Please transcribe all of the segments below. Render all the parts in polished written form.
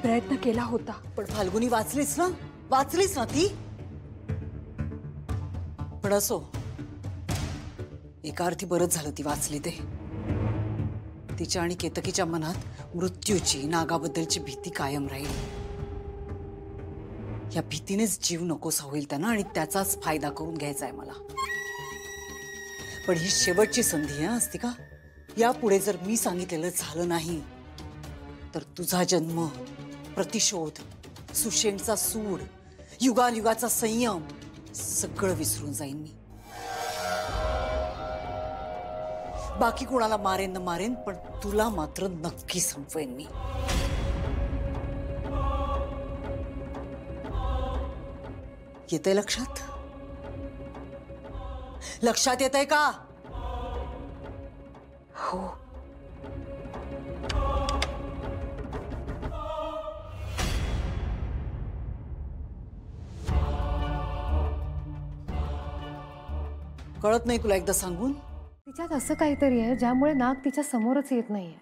प्रयत्न केला होता, पण फाल्गुनी वाचलीस ना ती? पण असो, एका अर्थी बरंच झालं ती वाचली ते. तिच्या आणि केतकीच्या मनात मृत्यूची, नागाबद्दलची भीती कायम राहील. या भीतीनेच जीव नकोसा होईल त्यांना आणि त्याचाच फायदा करून घ्यायचा आहे मला. पण ही शेवटची संधी आहे अस्तिका. यापुढे जर मी सांगितलेलं झालं नाही तर तुझा जन्म, प्रतिशोध, सुषेणचा सूड, युगायुगाचा संयम सगळं विसरून जाईन मी. बाकी कोणाला मारेन न मारेन, पण तुला मात्र नक्की संपवेन मी. येतंय लक्षात? लक्षात येतंय का? हो. कळत नाही तुला एकदा सांगून? तिच्यात असं काहीतरी आहे ज्यामुळे नाग तिच्या समोरच येत नाहीये.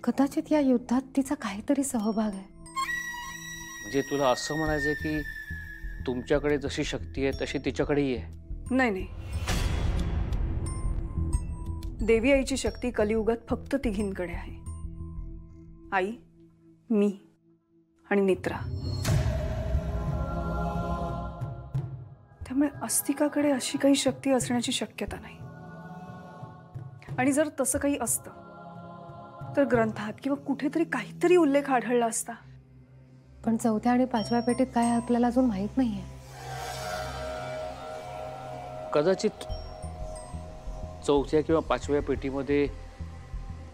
कदाचित या युद्धात तिचा काहीतरी सहभाग आहे. म्हणजे तुला असं म्हणायचंय की तुमच्याकडे जशी शक्ती आहे तशी तिच्याकडेही आहे? नाही नाही, देवी आईची शक्ती कलियुगात फक्त तिघींकडे आहे. आई, मी आणि नेत्रा. त्यामुळे अस्तिकाकडे अशी काही शक्ती असण्याची शक्यता नाही. आणि जर तसं काही असतं तर ग्रंथात किंवा कुठेतरी काहीतरी उल्लेख आढळला असता. पण चौथ्या आणि पाचव्या पेटीत काय आपल्याला अजून माहित नाहीये. कदाचित चौथ्या किंवा पाचव्या पेटीमध्ये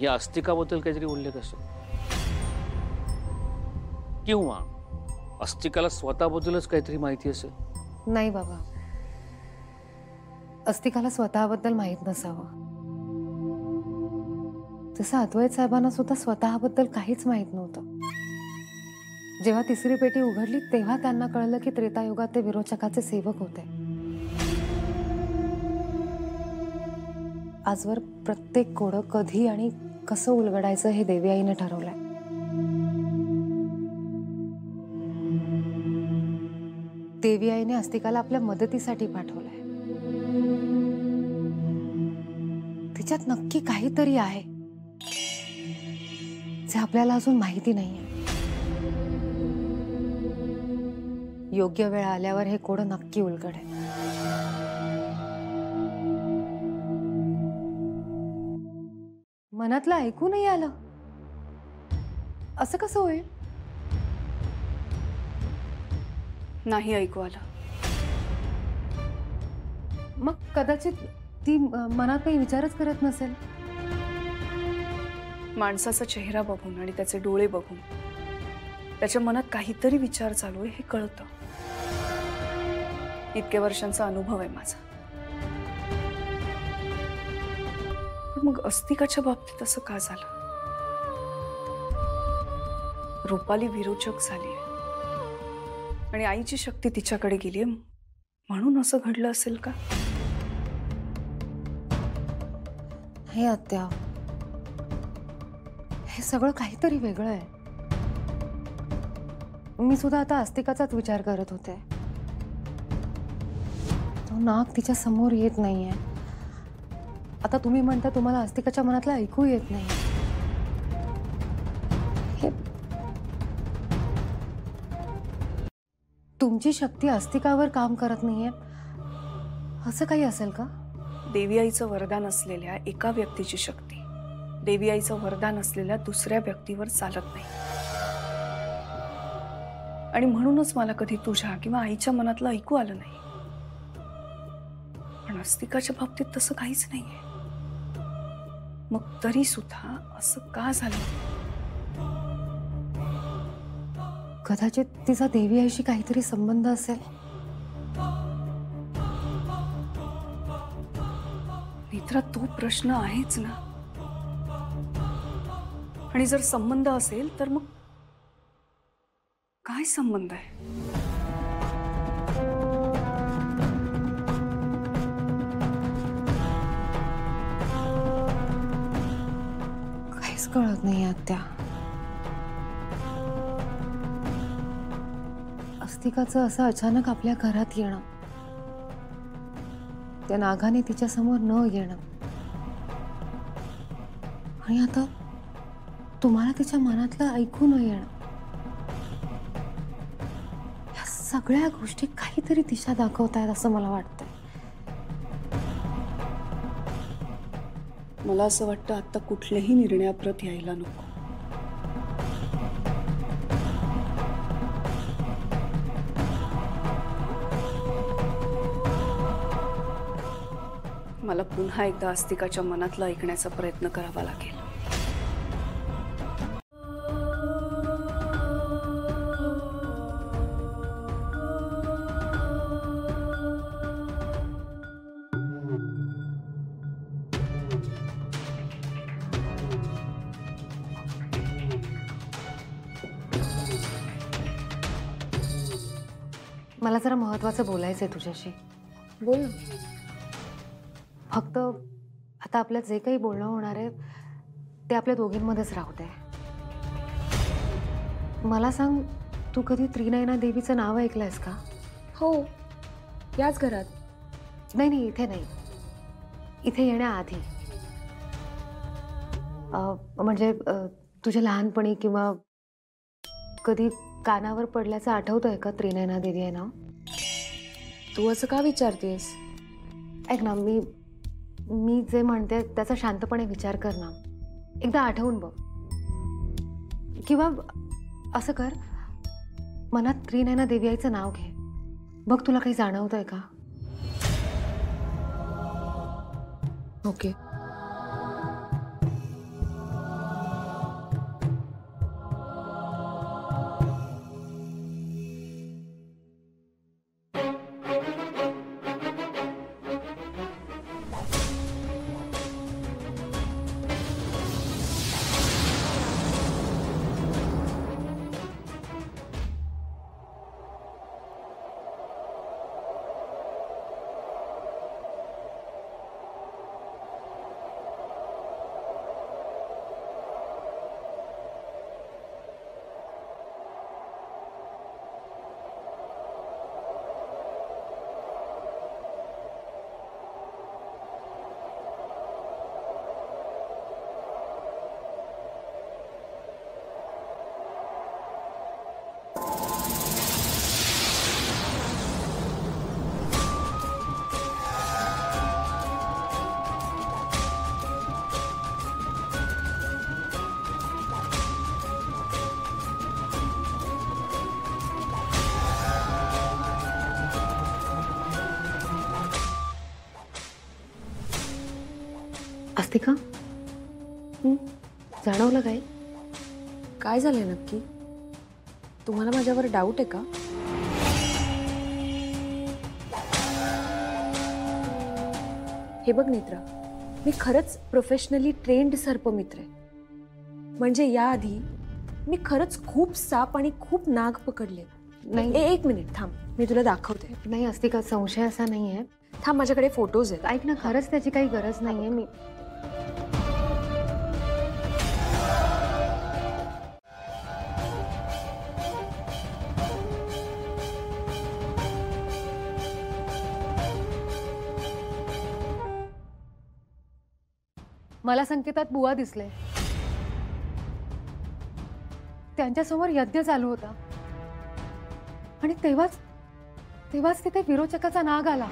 या अस्तिकाबद्दल काहीतरी उल्लेख असेल, किंवा अस्तिकाला स्वतःबद्दलच काहीतरी माहिती असेल. नाही बाबा, अस्तिकाला स्वतःबद्दल माहित नसावं. तसं अद्वैत साहेबांना सुद्धा स्वतःबद्दल काहीच माहित नव्हतं. जेव्हा तिसरी पेटी उघडली तेव्हा त्यांना कळलं की त्रेतायुगात ते विरोचकाचे सेवक होते. आजवर प्रत्येक कोडं कधी आणि कसं उलगडायचं हे देवी आईने ठरवलंय. देवी आईने अस्तिकाला आपल्या मदतीसाठी पाठवलंय. तिच्यात नक्की काहीतरी आहे जे आपल्याला अजून माहिती नाहीये. योग्य वेळ आल्यावर हे कोड नक्की उलगडेल. मनातलं ऐकू नाही आलं असं कसं होईल? नाही ऐकू आलं. मग कदाचित ती मनात काही विचारच करत नसेल. माणसाचा चेहरा बघून आणि त्याचे डोळे बघून त्याच्या मनात काहीतरी विचार चालू आहे हे कळतं. इतक्या वर्षांचा अनुभव आहे माझा. पण मग अस्तिकाच्या बाबतीत असं का झालं? रूपाली विरोचक झाली आहे आणि आईची शक्ती तिच्याकडे गेली आहे, म्हणून असं घडलं असेल का? हे आत्या, हे सगळं काहीतरी वेगळं आहे. मी सुद्धा आता अस्तिकाचाच विचार करत होते. तो नाग तिच्या समोर येत नाहीये. आता तुम्ही म्हणता तुम्हाला अस्तिकाच्या मनातलं ऐकू येत नाही. हे तुमची शक्ती अस्तिकावर काम करत नाहीये असं काही असेल का? देवी आईचं वरदान असलेल्या एका व्यक्तीची शक्ती देवी आईचं वरदान असलेल्या दुसऱ्या व्यक्तीवर चालत नाही. आणि म्हणूनच मला कधी तुझ्या किंवा आईच्या मनातलं ऐकू आलं नाही. पण अस्तिकाच्या बाबतीत तसं काहीच नाहीये. मग तरी सुद्धा असं का झालं? कदाचित तिचा देवी आईशी काहीतरी संबंध असेल. मित्रा, तो प्रश्न आहेच ना. आणि जर संबंध असेल तर मग काय संबंध आहे? काहीच कळत नाही आत्या. अस्तिकाचं असं अचानक आपल्या घरात येणं, त्या नागाने तिच्या समोर न येणं, आणि आता तुम्हाला तिच्या मनातलं ऐकू न येणं, या सगळ्या गोष्टी काहीतरी दिशा दाखवतायत असं मला वाटतंय. मला असं वाटतं आता कुठल्याही निर्णयाप्रत यायला नको. मला पुन्हा एकदा अस्तिकाच्या मनातलं ऐकण्याचा प्रयत्न करावा लागेल. मला जरा महत्वाचं बोलायचंय तुझ्याशी. बोल ना. फक्त आता आपल्यात जे काही बोलणं होणार आहे ते आपल्या दोघींमध्येच राहू दे. मला सांग, तू कधी त्रिनयना देवीचं नाव ऐकलंयस का? हो, याच घरात. नाही नाही, इथे नाही, इथे येण्याआधी. म्हणजे तुझ्या लहानपणी किंवा कधी कानावर पडल्याचं आठवतंय का त्रिनयना देवी आहे नाव? तू असं का विचारतेस? ऐक ना, मी जे म्हणते त्याचा शांतपणे विचार कर ना. एकदा आठवून बघ. किंवा असं कर, मनात त्रिनयना देवी आईचं नाव घे. बघ तुला काही जाणवतंय का? ओके. अस्तिका, जाणवलं काय? काय झालंय नक्की? तुम्हाला माझ्यावर डाऊट आहे का? हे बघ नेत्रा, मी खरंच प्रोफेशनली ट्रेंड सर्पमित्र आहे. म्हणजे याआधी मी खरंच खूप साप आणि खूप नाग पकडले. नाही. एक मिनिट थांब, मी तुला दाखवते. नाही अस्तिका, संशय असा नाहीये. थांब, माझ्याकडे फोटोज आहेत. ऐक ना, खरंच त्याची काही गरज नाहीये. मला संकेतात बुवा दिसले. त्यांच्यासमोर यज्ञ चालू होता आणि तेव्हाच तिथे विरोचकाचा नाग आला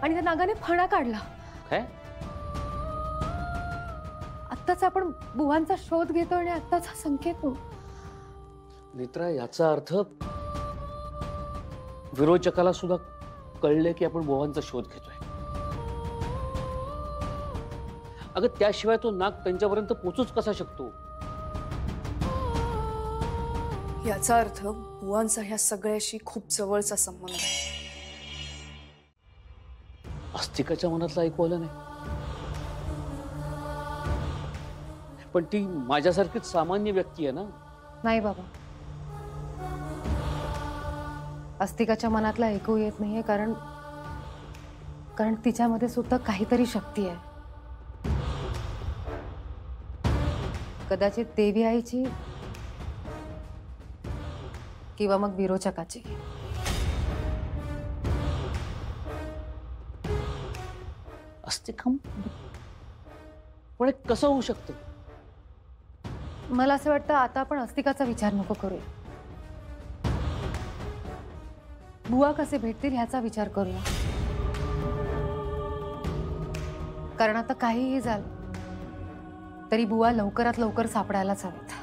आणि त्या नागाने फणा काढला. काय? आत्ताच आपण बुवांचा शोध घेतो आणि आत्ताचा संकेत. नेत्रा, याचा अर्थ विरोचकाला सुद्धा कळले की आपण बुवांचा शोध घेतोय. अगं, त्याशिवाय तो नाग त्यांच्यापर्यंत पोहोचूच कसा शकतो? याचा अर्थ बुवांचा ह्या सगळ्याशी खूप जवळचा संबंध आहे. अस्तिकाच्या मनातलं ऐकू आलं नाही, पण ती माझ्यासारखीच सामान्य व्यक्ती आहे ना. नाही बाबा, अस्तिकाच्या मनातलं ऐकू येत नाहीये, कारण तिच्यामध्ये सुद्धा काहीतरी शक्ती आहे. कदाचित देवी आईची किंवा मग विरोचकाची. असते का? पण हे कसं होऊ शकतं? मला असं वाटतं आता आपण अस्तिकाचा विचार नको करूया. बुवा कसे भेटतील ह्याचा विचार करूया. कारण आता काहीही झालं तरी बुवा लवकरात लवकर सापडायलाच हवेत.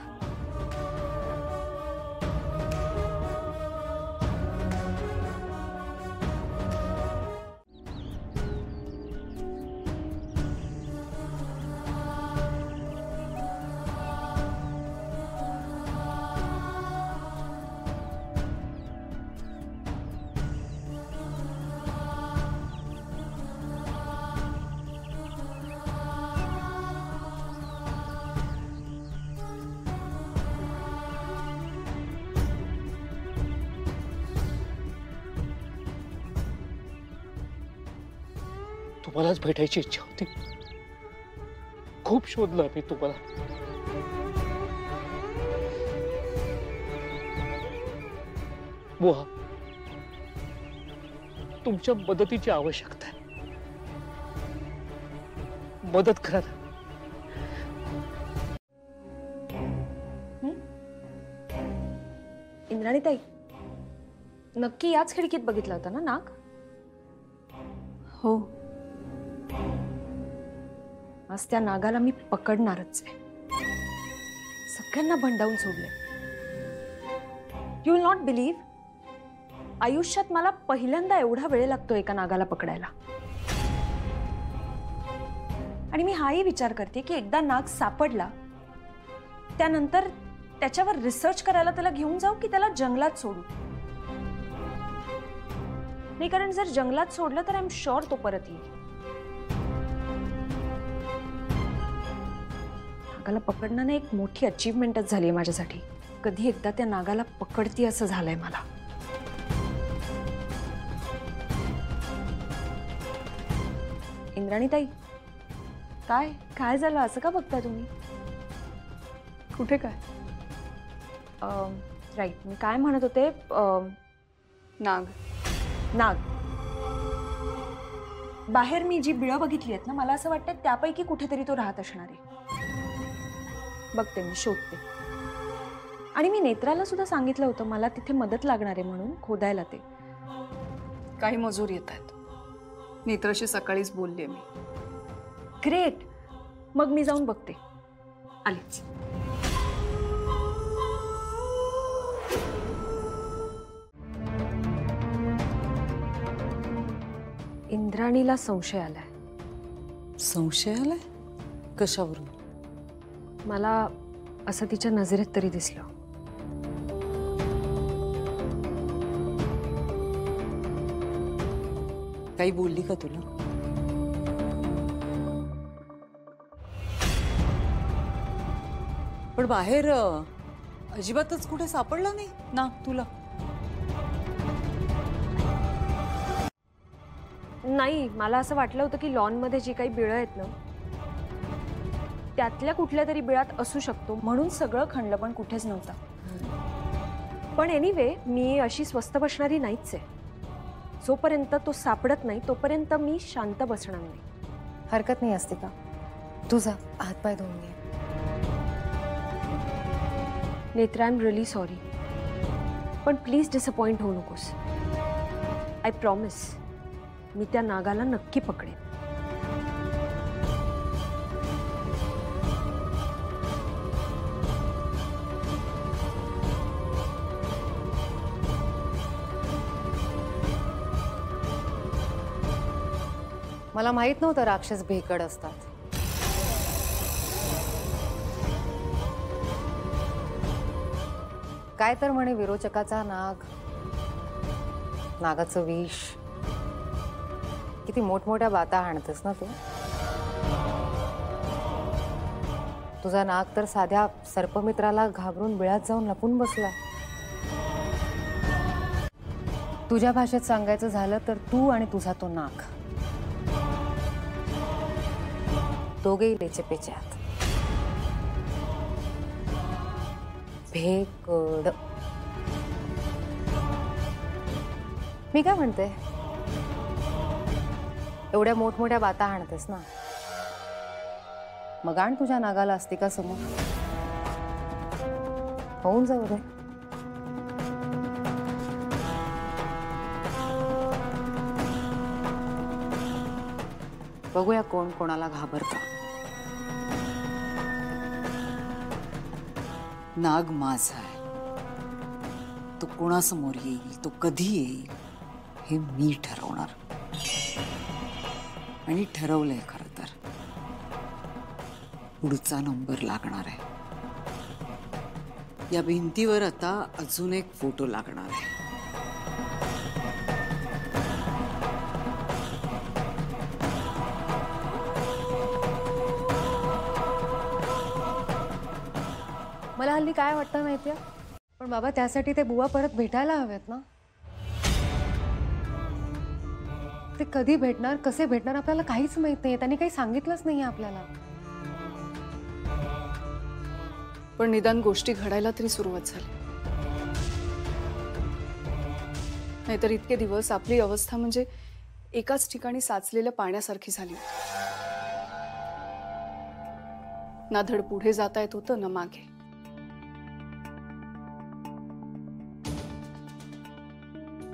तुम्हालाच भेटायची इच्छा होती. खूप शोधलं मी तुम्हाला. बुवा, तुमच्या मदतीची आवश्यकता आहे. मदत करा ना. इंद्राणीताई, नक्की याच खिडकीत बघितला होता ना नाग? हो. आज त्या नागाला मी पकडणारच आहे. सगळ्यांना भंडावून सोडले. यू विल नॉट बिलीव्ह, आयुष्यात मला पहिल्यांदा एवढा वेळ लागतो एका नागाला पकडायला. आणि मी हाही विचार करते की एकदा नाग सापडला त्यानंतर त्याच्यावर रिसर्च करायला त्याला घेऊन जाऊ की त्याला जंगलात सोडू. नाही, कारण जर जंगलात सोडलं तर आय एम शुअर तो परत येईल. नागाला पकडणं एक मोठी अचीवमेंटच झाली आहे माझ्यासाठी. कधी एकदा त्या नागाला पकडती असं झालंय मला. इंद्राणीताई, काय काय झालं? असं का बघताय तुम्ही? कुठे काय? राईट, मी काय म्हणत होते? नाग. नाग. बाहेर मी जी बिळं बघितली आहेत ना, मला असं वाटतं त्यापैकी कुठेतरी तो राहत असणार आहे. बघते, मी शोधते. आणि मी नेत्राला सुद्धा सांगितलं होतं मला तिथे मदत लागणार आहे म्हणून खोदायला. ते काही मजूर येत आहेत. नेत्राशी सकाळीच बोलले मी. ग्रेट, मग मी जाऊन बघते. आलीच. इंद्राणीला संशय आलाय. संशय आलाय? कशावरून? मला असं तिच्या नजरेत तरी दिसलं. काही बोलली का तुला? पण बाहेर अजिबातच कुठे सापडला नाही ना तुला? नाही, मला असं वाटलं होतं की लॉनमध्ये जी काही बिळं आहेत ना त्यातल्या कुठल्या तरी बिळात असू शकतो म्हणून सगळं खणलं, पण कुठेच नव्हता. पण एनिवे, मी अशी स्वस्त बसणारी नाहीच आहे. जोपर्यंत तो सापडत नाही तोपर्यंत मी शांत बसणार नाही. हरकत नाही असते का? तुझा हातपाय धुवून घे. Netra, I am really sorry, पण प्लीज डिसअपॉइंट होऊ नकोस. आय प्रॉमिस, मी त्या नागाला नक्की पकडेन. मला माहित नव्हतं राक्षस भेकड असतात. काय तर म्हणे विरोचकाचा नाग, नागाचं विष. किती मोठमोठ्या बाता हाणतेस ना तू. तुझा नाग तर साध्या सर्पमित्राला घाबरून बिळात जाऊन लपून बसला. तुझ्या भाषेत सांगायचं झालं तर तू आणि तुझा तो नाग दोघेही लेचेपेचे आहात. भेकड. मी काय म्हणते, एवढ्या मोठमोठ्या बाता हाणतेस ना, मग आण तुझ्या नागाला अस्तिका समोर. होऊन जाऊ दे. बघूया कोण कोणाला घाबरतं. नाग माझा आहे. तो कोणासमोर येईल, तो कधी येईल हे मी ठरवणार. आणि ठरवलंय खरं तर. पुढचा नंबर लागणार आहे. या भिंतीवर आता अजून एक फोटो लागणार आहे. मला हल्ली काय वाटतं माहितीये, पण बाबा त्यासाठी ते बुवा परत भेटायला हवेत ना. ते कधी भेटणार, कसे भेटणार आपल्याला काहीच माहित नाहीये. त्यांनी काही सांगितलंच नाहीये आपल्याला. पण निदान गोष्टी घडायला तरी सुरुवात झाली. नाहीतर इतके दिवस आपली अवस्था म्हणजे एकाच ठिकाणी साचलेल्या पाण्यासारखी झाली होती. ना धड पुढे जाता येत होतं ना मागे.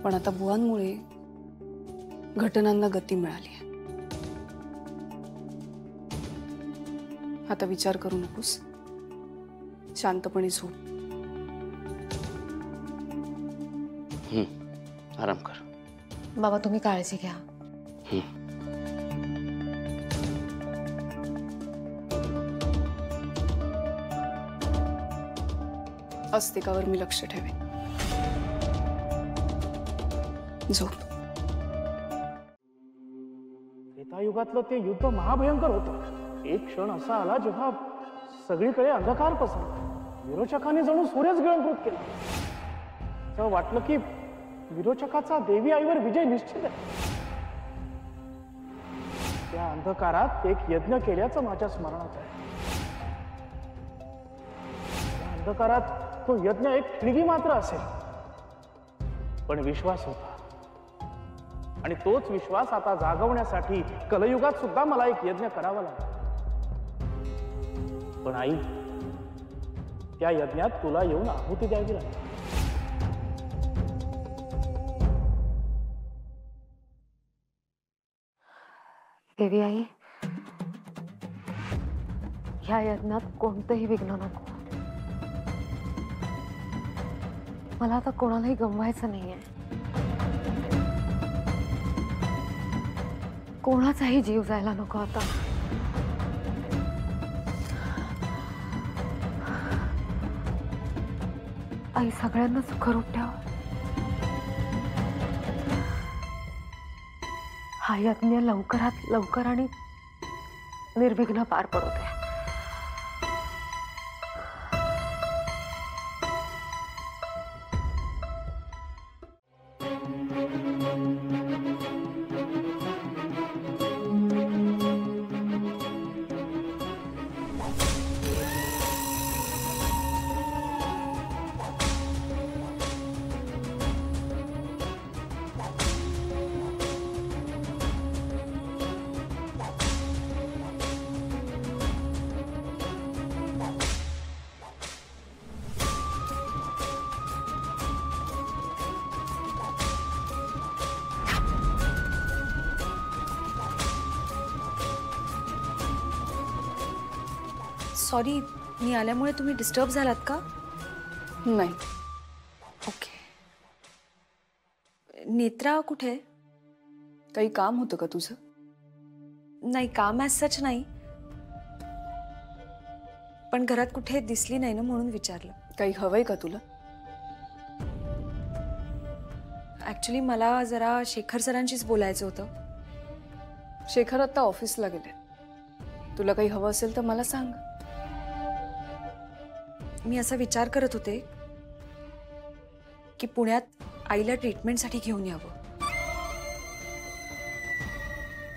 पण आता बुवांमुळे घटनांना गती मिळाली आहे. आता विचार करू नकोस, शांतपणे झोप. आराम कर. बाबा तुम्ही काळजी घ्या. अस्तिकावर मी लक्ष ठेवेन. झोप. त्रेतायुगातलं ते युद्ध महाभयंकर होतं. एक क्षण असा आला जेव्हा सगळीकडे अंधकार पसरला. विरोचकाने जणू सूर्यच गिळंकृत केला. असं वाटलं की विरोचकाचा देवी आईवर विजय निश्चित आहे. त्या अंधकारात एक यज्ञ केल्याचं माझ्या स्मरणात आहे. त्या अंधकारात तो यज्ञ एक ठिणगी मात्र असेल, पण विश्वास होता. आणि तोच विश्वास आता जागवण्यासाठी कलयुगात सुद्धा मला एक यज्ञ करावा लागला. पण आई, त्या यज्ञात तुला येऊन आहुती द्यावी लागली. देवी आई, ह्या यज्ञात कोणतंही विघ्न नको. मला आता कोणालाही गमवायचं नाहीये. कोणाचाही जीव जायला नको आता. आई सगळ्यांना सुखरूप ठेव. हा यज्ञ लवकरात लवकर आणि निर्विघ्न पार पडू दे. सॉरी, मी आल्यामुळे तुम्ही डिस्टर्ब झालात का? नाही. ओके. नेत्रा कुठे? काही काम होतं का तुझं? नाही, काम ॲज सच नाही, पण घरात कुठे दिसली नाही ना म्हणून विचारलं. काही हवंय का तुला? ॲक्च्युली मला जरा शेखर सरांशीच बोलायचं होतं. शेखर आता ऑफिसला गेले. तुला काही हवं असेल तर मला सांग. मी असा विचार करत होते की पुण्यात आईला ट्रीटमेंटसाठी घेऊन यावं.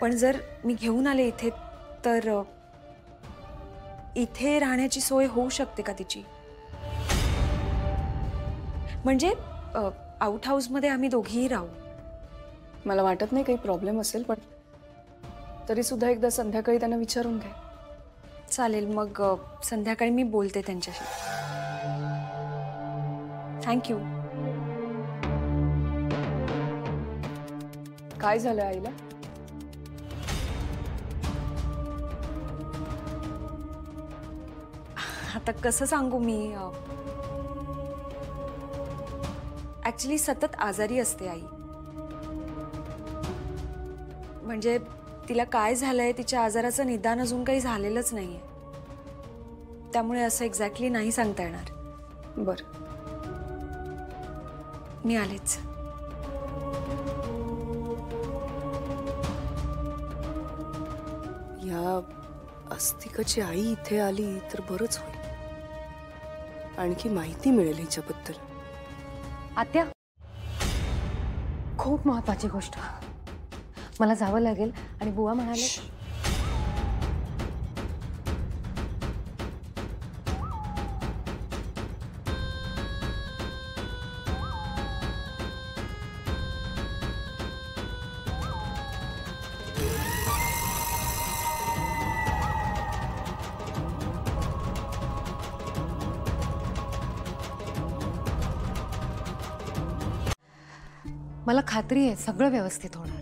पण जर मी घेऊन आले इथे तर इथे राहण्याची सोय होऊ शकते का तिची? म्हणजे आउट हाऊसमध्ये आम्ही दोघीही राहू. मला वाटत नाही काही प्रॉब्लेम असेल, पण तरी सुद्धा एकदा संध्याकाळी त्यांना विचारून घे. चालेल, मग संध्याकाळी मी बोलते त्यांच्याशी. थँक्यू. काय झालं आईला? आता कसं सांगू मी, ऍक्च्युली सतत आजारी असते आई. म्हणजे तिला काय झालंय, तिच्या आजाराचं निदान अजून काही झालेलंच नाहीये. त्यामुळे असं एक्झॅक्टली नाही सांगता येणार. बरं, मी आलेच. या अस्तिकाची आई इथे आली तर बरंच होईल. आणखी माहिती मिळेल हिच्याबद्दल. आत्या, खूप महत्वाची गोष्ट. मला जावं लागेल आणि बुवा म्हणाले मला खात्री आहे सगळं व्यवस्थित होणार.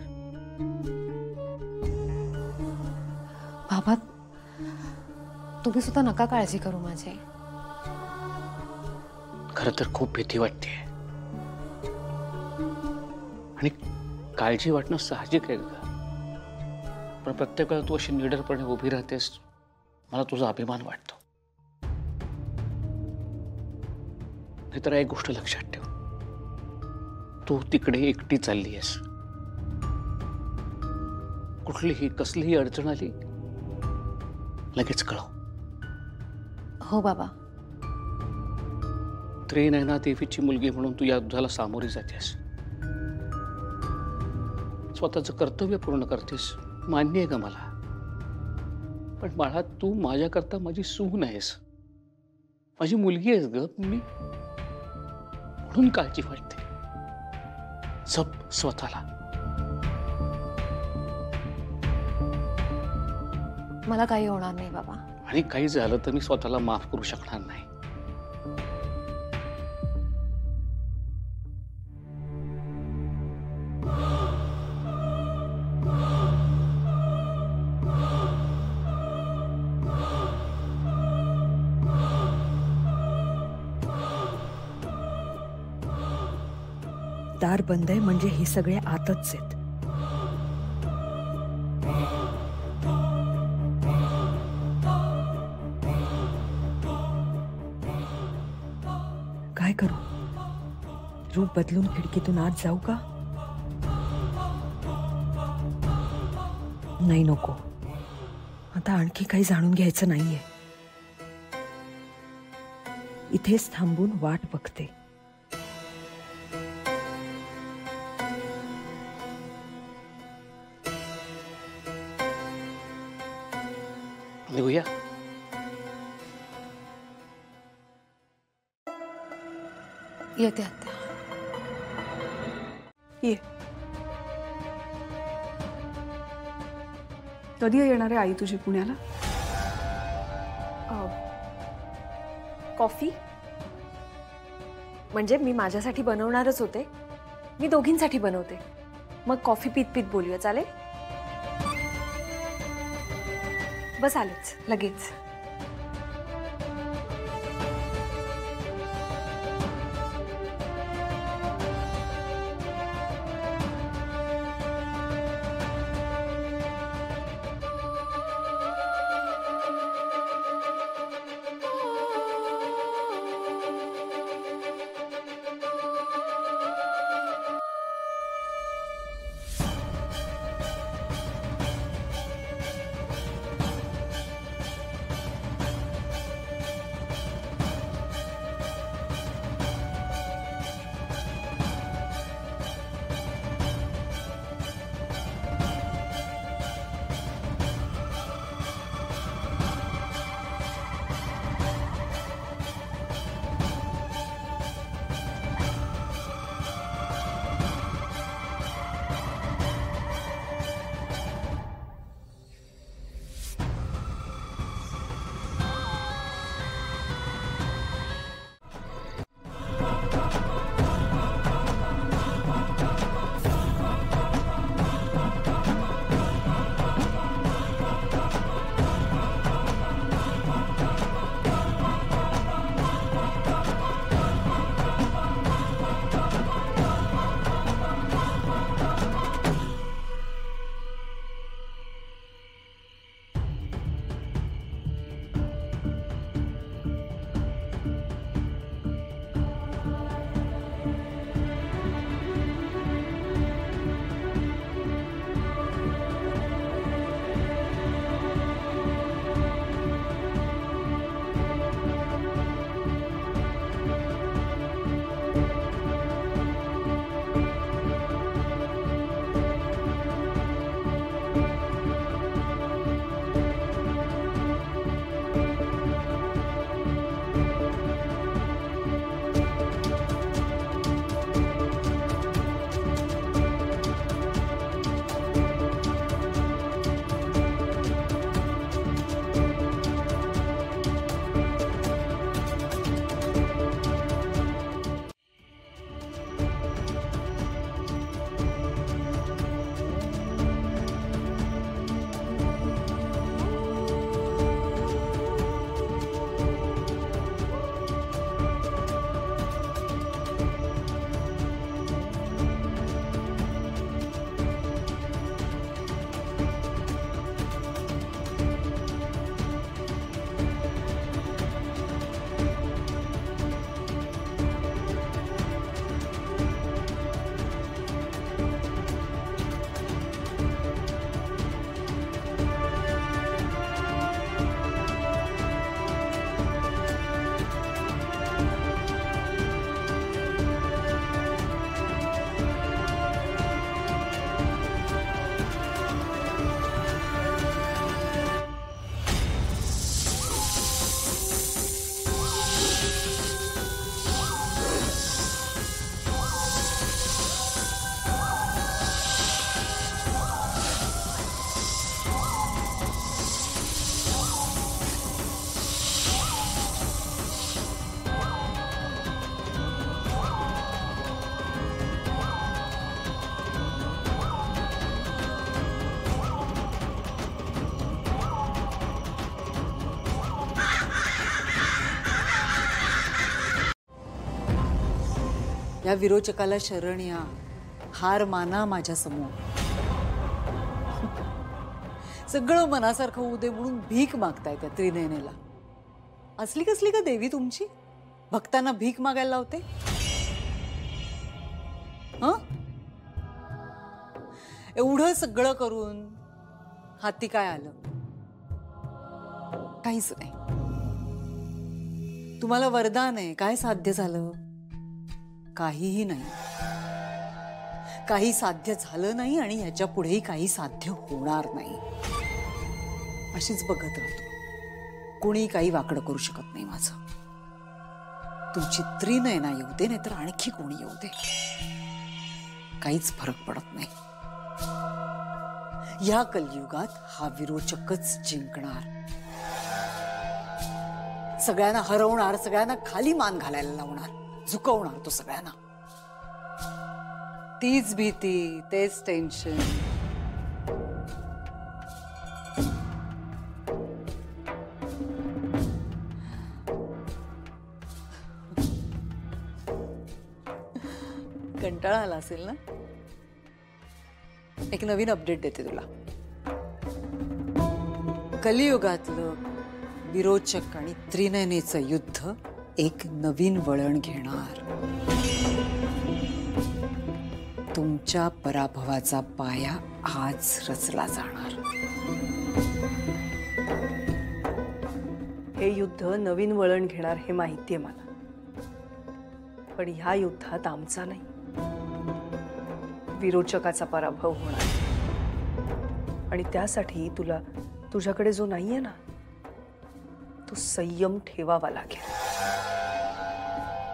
बाबा, तुम्ही सुद्धा नका काळजी करू माझी. खरं तर खूप भीती वाटते आणि काळजी वाटणं साहजिक आहे ग. पण प्रत्येक वेळा तू अशी निडरपणे उभी राहतेस, मला तुझा अभिमान वाटतो. नाहीतर एक गोष्ट लक्षात ठेव, तू तिकडे एकटी चालली आहेस. कुठलीही कसलीही अडचण आली लगेच कळव. हो बाबा. त्रिनयना देवीची मुलगी म्हणून तू या युद्धाला सामोरी जातेस, स्वतःचं कर्तव्य पूर्ण करतेस, मान्य आहे का मला. पण बाळा, तू माझ्याकरता माझी सून आहेस, माझी मुलगी आहेस ग. मी म्हणून काळजी वाटते. जप स्वतःला. मला काही होणार नाही बाबा. आणि काही झालं तर मी स्वतःला माफ करू शकणार नाही. दार बंद आहे म्हणजे हे सगळे आतच आहेत. काय करू? रूप बदलून खिडकीतून आत जाऊ का? नाही, नको. आता आणखी काही जाणून घ्यायचं नाहीये. इथेच थांबून वाट बघते. निघूया. येते आत्या. ये. कधी येणार आहे आई तुझी पुण्याला? कॉफी म्हणजे मी माझ्यासाठी बनवणारच होते. मी दोघींसाठी बनवते. मग कॉफी पीत पीत बोलूया, चालेल? बस आलेच लगेच. ह्या विरोचकाला शरण या, हार माना माझ्या समोर. सगळं मनासारखं होऊ दे म्हणून भीक मागताय त्या त्रिनयनेला. असली कसली का देवी तुमची, भक्तांना भीक मागायला लावते? हं? एवढं सगळं करून हाती काय आलं? काहीच नाही. तुम्हाला वरदान आहे, काय साध्य झालं? काहीही नाही. काही साध्य झालं नाही आणि ह्याच्या पुढेही काही साध्य होणार नाही. अशीच बघत राहतो. कोणी काही वाकडं करू शकत नाही माझं. तुमची त्रिनयना येऊ दे, नाहीतर आणखी कोणी येऊ दे, काहीच फरक पडत नाही. या कलियुगात हा विरोचकच जिंकणार. सगळ्यांना हरवणार, सगळ्यांना खाली मान घालायला लावणार, झुकवणार तो सगळ्यांना. तीच भीती, तेच टेन्शन. कंटाळा आला असेल ना? एक नवीन अपडेट देते तुला. कलियुगातलं विरोचक आणि त्रिनयनेचं युद्ध एक नवीन वळण घेणार. तुमच्या पराभवाचा पाया आज रचला जाणार. हे युद्ध नवीन वळण घेणार हे माहितीये मला, पण ह्या युद्धात आमचा नाही, विरोचकाचा पराभव होणार. आणि त्यासाठी तुला तुझ्याकडे जो नाहीये ना, तो संयम ठेवावा लागेल.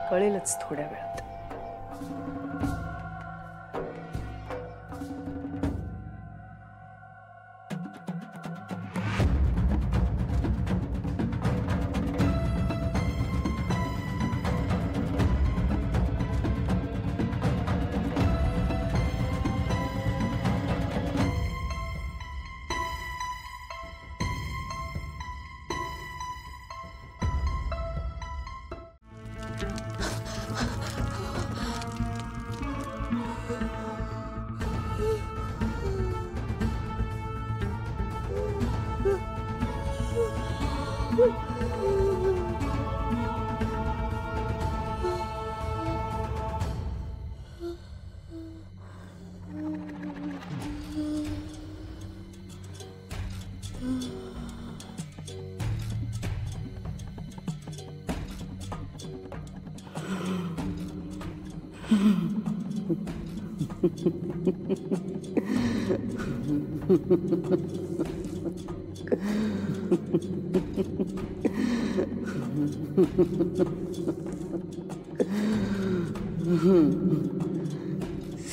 कळेलच थोड्या वेळात.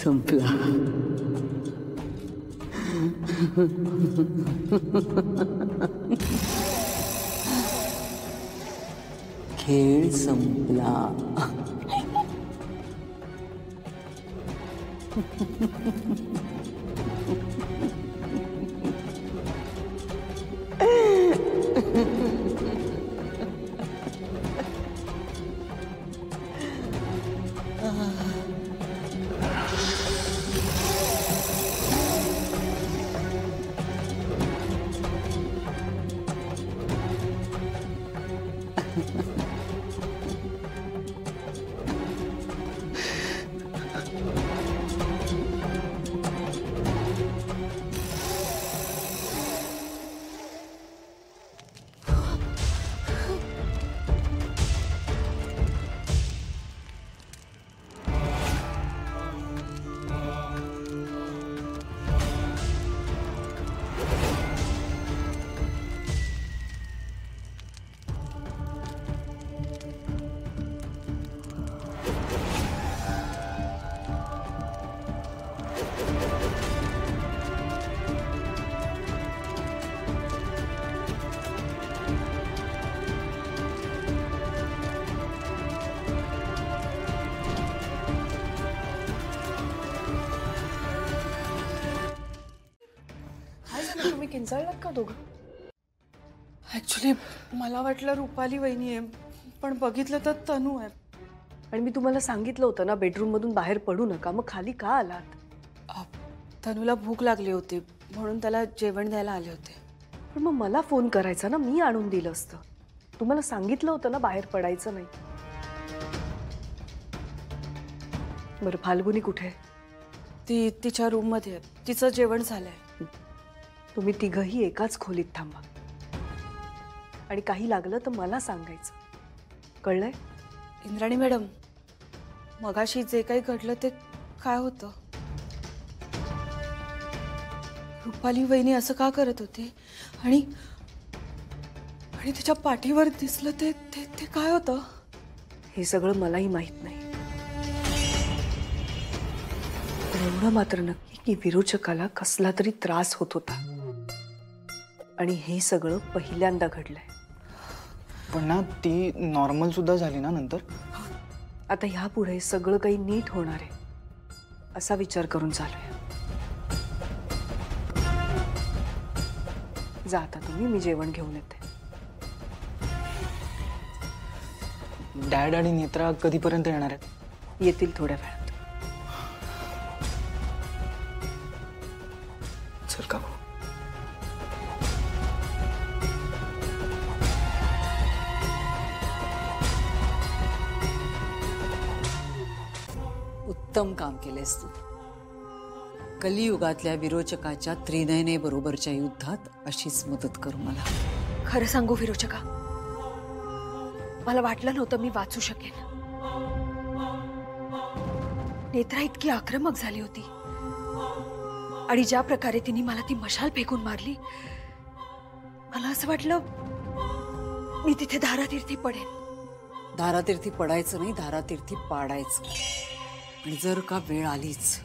संपला. खेळ संपला. तुम्ही किंचाळलात का दोघं? ऍक्च्युली मला वाटलं रुपाली वहिनी आहे, पण बघितलं तर तनू आहे. आणि मी तुम्हाला सांगितलं होतं ना बेडरूम मधून बाहेर पडू नका, मग खाली का आलात? तनूला भूक लागली होती म्हणून त्याला जेवण द्यायला आले होते. पण मग मला फोन करायचा ना, मी आणून दिलं असतं. तुम्हाला सांगितलं होतं ना बाहेर पडायचं नाही. बरं फाल्गुनी कुठे? ती तिच्या रूम मध्ये आहे. तिचं जेवण झालंय. तुम्ही तिघही एकाच खोलीत थांबा आणि काही लागलं तर मला सांगायचं, कळलंय? इंद्राणी मॅडम, मगाशी जे काही घडलं ते काय होतं? रुपाली वहिनी असं का करत होती आणि आणि तिच्या पाठीवर दिसलं ते ते ते काय होतं? हे सगळं मलाही माहित नाही, पण एवढं मात्र नक्की की विरोचकाला कसला तरी त्रास होत होता आणि हे सगळं पहिल्यांदा घडलंय. पण ना ती नॉर्मल सुद्धा झाली ना नंतर. आता ह्यापुढे सगळं काही नीट होणार आहे असा विचार करून चालूया. जा आता तुम्ही, मी जेवण घेऊन येते. डॅड आणि नेत्रा कधीपर्यंत येणार आहेत? येतील थोड्या वेळात. चल का उत्तम काम केलेस तू. कलियुगातल्या विरोचकाच्या त्रिनयने बरोबरच्या युद्धात अशीच मदत करू मला. खरं सांगू विरोचका, मला वाटलं नव्हतं मी वाचू शकेन. नेत्रा इतकी आक्रमक झाली होती आणि ज्या प्रकारे तिने मला ती मशाल फेकून मारली, मला असं वाटलं मी तिथे धारातीर्थी पडेन. धारातीर्थी पडायचं नाही, धारातीर्थी पाडायचं. आणि जर का वेळ आलीच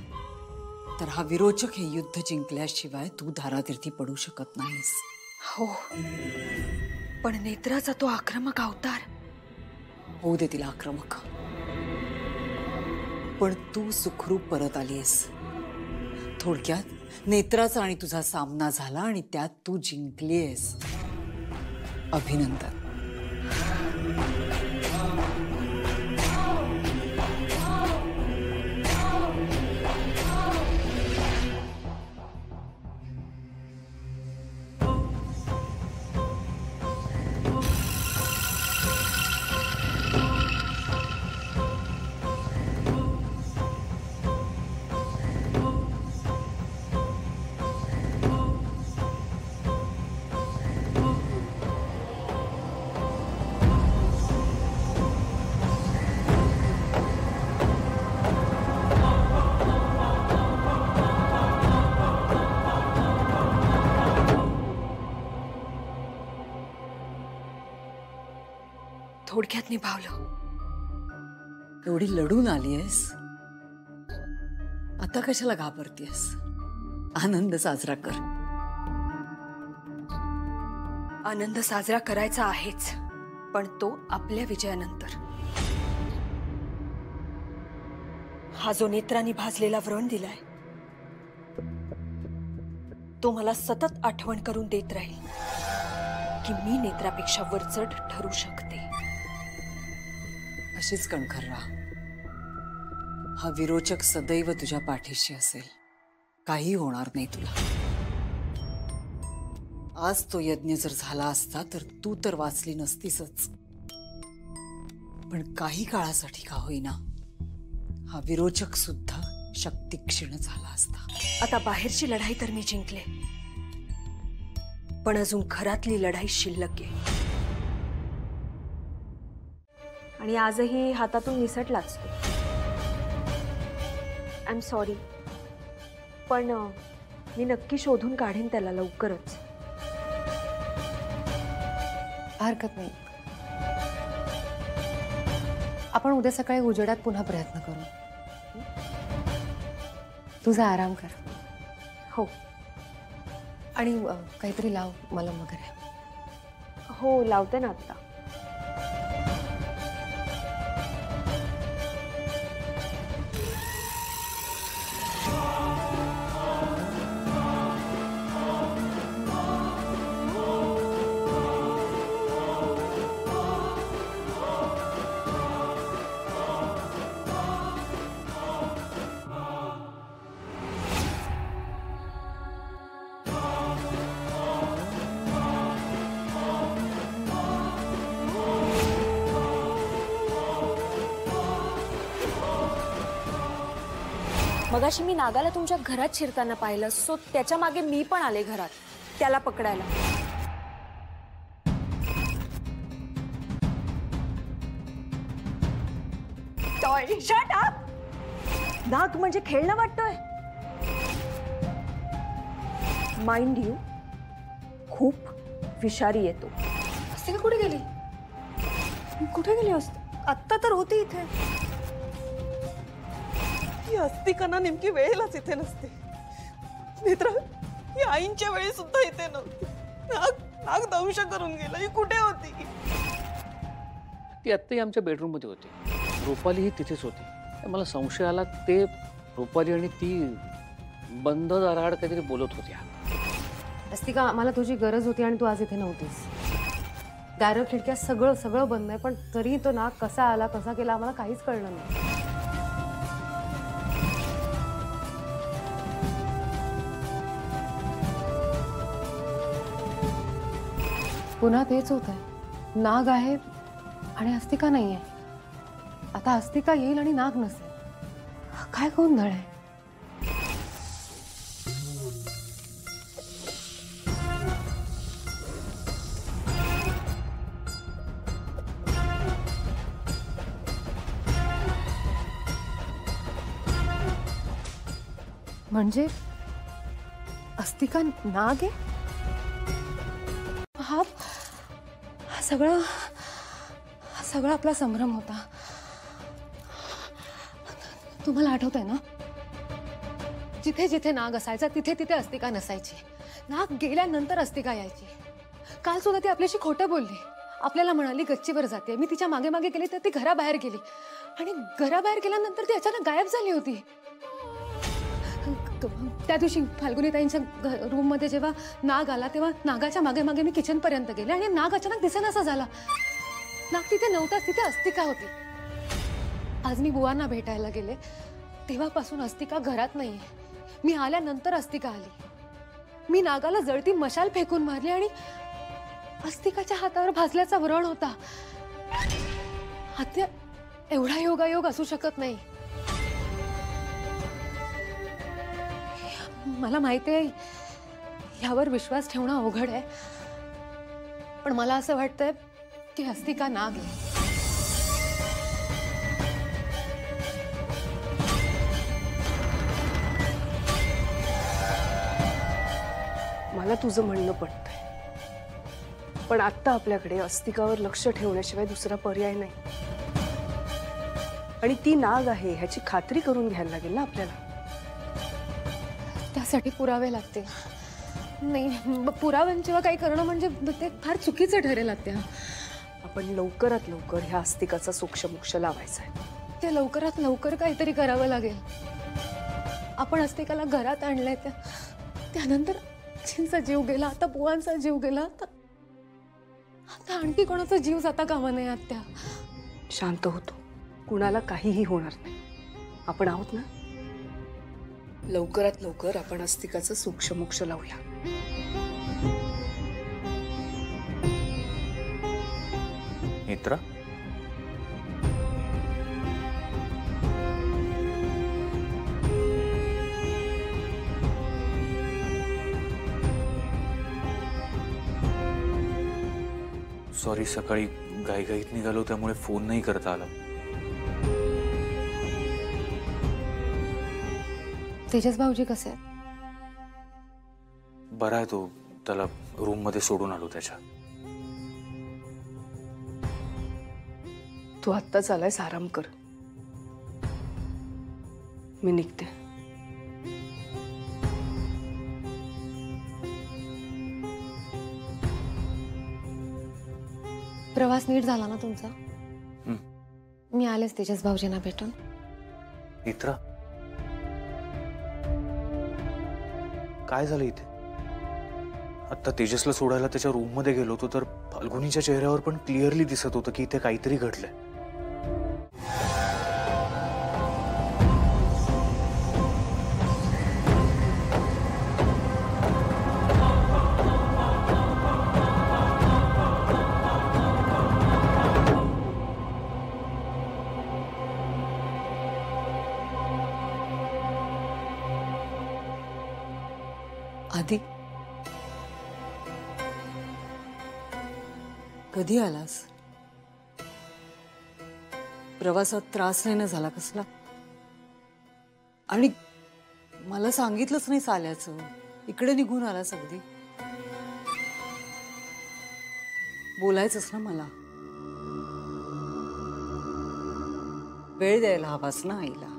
तर हा विरोचक हे युद्ध जिंकल्याशिवाय तू धारातीर्थी पडू शकत नाहीस. हो, पण नेत्राचा तो आक्रमक अवतार. होऊ दे तिला आक्रमक, पण तू सुखरूप परत आलीस. थोडक्यात नेत्राचा आणि तुझा सामना झाला आणि त्यात तू जिंकलीस. अभिनंदन. थोडक्यात निभावलं. एवढी लढून आलीयस, आता कशाला घाबरतीयस? आनंद साजरा कर. आनंद साजरा करायचा आहेच, पण तो आपल्या विजयानंतर. हा जो नेत्रांनी भाजलेला व्रण दिलाय, तो मला सतत आठवण करून देत राहील की मी नेत्रापेक्षा वरचढ ठरू शकते. अशीच कणखर राहा. हा विरोचक सदैव तुझ्या पाठीशी असेल. काही होणार नाही तुला. आज तो यज्ञ जर झाला असता तर तू तर वाचली नसतीसच, पण काही काळासाठी का होईना हा विरोचक सुद्धा शक्ती क्षीण झाला असता. आता बाहेरची लढाई तर मी जिंकले, पण अजून घरातली लढाई शिल्लक आहे. आणि आजही हातातून निसटलाच तो. आय एम सॉरी, पण मी नक्की शोधून काढेन त्याला लवकरच. हरकत नाही. आपण उद्या सकाळी उजेडात पुन्हा प्रयत्न करू. तुझा आराम कर. हो आणि काहीतरी लाव मलम वगैरे. हो, लावते ना आता. मगाशी मी नागाला तुमच्या घरात शिरताना पाहिलं, सो त्याच्या मागे मी पण आले घरात त्याला पकडायला. Shut up. नाग म्हणजे खेळणं वाटतोय. माइंड यू, खूप विषारी येतो. अस्तिका कुठे गेली? कुठे गेली असते? आत्ता तर होती इथे. ही अस्तिकांना नेमकी वेळेलाच इथे नसते. मित्र, ही आईंच्या वेळी सुद्धा इथे नव्हती. नाग नाग दंश करून गेला. ही कुठे होती? ती आत्ताही आमच्या बेडरूम मध्ये होती. रुपाली ही तिथेच होती. मला संशय आला ते रुपाली आणि ती बंद दाराआड काहीतरी बोलत होत्या. अस्तिका, आम्हाला तुझी गरज होती आणि तू आज इथे नव्हतीस. दारं खिडक्या सगळं सगळं बंद आहे, पण तरी तो नाग कसा आला कसा गेला आम्हाला काहीच कळलं नाही. पुन्हा तेच होत आहे. नाग आहे आणि अस्तिका नाहीये. आता अस्तिका येईल आणि नाग नसेल. काय गोंधळ आहे? म्हणजे अस्तिका नाग आहे? हा सगळा आपला संभ्रम होता. तुम्हाला आठवत आहे ना, जिथे जिथे नाग असायचा तिथे तिथे अस्तिका नसायची. नाग गेल्यानंतर अस्तिका यायची. काल सुद्धा ती आपल्याशी खोटं बोलली. आपल्याला म्हणाली गच्चीवर जाते. मी तिच्या मागे मागे गेले तर ती घराबाहेर गेली आणि घराबाहेर गेल्यानंतर ती अचानक गायब झाली होती. त्या दिवशी फाल्गुनीताईंच्या रूम मध्ये जेव्हा नाग आला तेव्हा नागाच्या मागे मागे मी किचन पर्यंत गेले आणि नाग अचानक दिसेनासा झाला. नाग तिथे नव्हताच, तिथे अस्तिका होती. आज मी बुवांना भेटायला गेले तेव्हापासून अस्तिका घरात नाहीये. मी आल्यानंतर अस्तिका आली. मी नागाला जळती मशाल फेकून मारली आणि अस्तिकाच्या हातावर भाजल्याचा व्रण होता. हत्या एवढा योगायोग असू शकत नाही. मला माहिती आहे ह्यावर विश्वास ठेवणं अवघड आहे, पण मला असं वाटतंय की अस्तिका नाग आहे. मला तुझं म्हणणं पटतंय, पण आत्ता आपल्याकडे अस्तिकावर लक्ष ठेवण्याशिवाय दुसरा पर्याय नाही. आणि ती नाग आहे ह्याची खात्री करून घ्यायला लागेल ना आपल्याला. त्यासाठी पुरावे लागतील. नाही, पुराव्यांशिवाय काही करणं म्हणजे ते फार चुकीचं ठरेल आत्या. आपण लवकरात लवकर ह्या अस्तिकाचा सोक्षमोक्ष लावायचा आहे. ते लवकरात लवकर काहीतरी करावं लागेल. आपण अस्तिकाला घरात आणलंय त्यानंतर आजींचा जीव गेला, आता बुवांचा जीव गेला, आता आणखी कोणाचा जीव जाता कामा नये आत्या. शांत होतो, कुणाला काहीही होणार नाही. आपण आहोत ना. लवकरात लवकर आपण अस्तिकाचं सोक्षमोक्ष लावूया. मित्रा, सॉरी, सकाळी घाईघाईत निघालो त्यामुळे फोन नाही करता आला. तेजस भाऊजी कसे आहेत? बरा आहे तो. त्याला रूम मध्ये सोडून आलो त्याच्या. तू आत्ताच आलायस, आराम कर. मी निघते. प्रवास नीट झाला ना तुमचा? मी आलेच तेजस भाऊजींना भेटून. मित्रा, काय झालं इथे? आता तेजसला सोडायला त्याच्या रूम मध्ये गेलो होतो तर फाल्गुनीच्या चेहऱ्यावर पण क्लिअरली दिसत होतं की इथे काहीतरी घडलंय. आधी कधी आलास? प्रवासात त्रास नाही ना झाला कसला? आणि मला सांगितलंच नाही आल्याचं, इकडे निघून आलास अगदी. बोलायचंच ना मला. वेळ द्यायला हवाच ना आईला.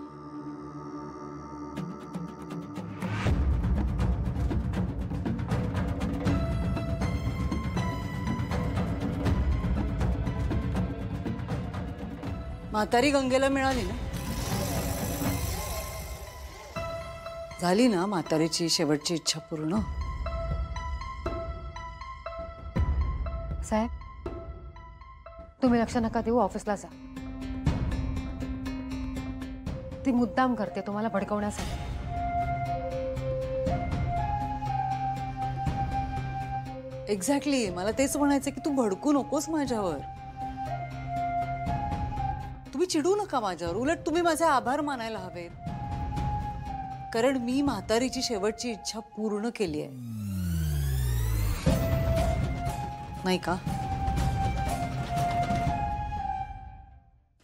म्हातारी गंगेला मिळाली ना? झाली ना म्हातारीची शेवटची इच्छा पूर्ण? साहेब, तुम्ही लक्ष नका देऊ, ऑफिसला जा. ती मुद्दाम करते तुम्हाला भडकवण्यासाठी. एक्झॅक्टली, मला तेच म्हणायचं की तू भडकू नकोस माझ्यावर. तुम्ही चिडू नका माझ्यावर, उलट तुम्ही माझे आभार मानायला हवेत. कारण मी म्हातारीची शेवटची इच्छा पूर्ण केली आहे, नाही का?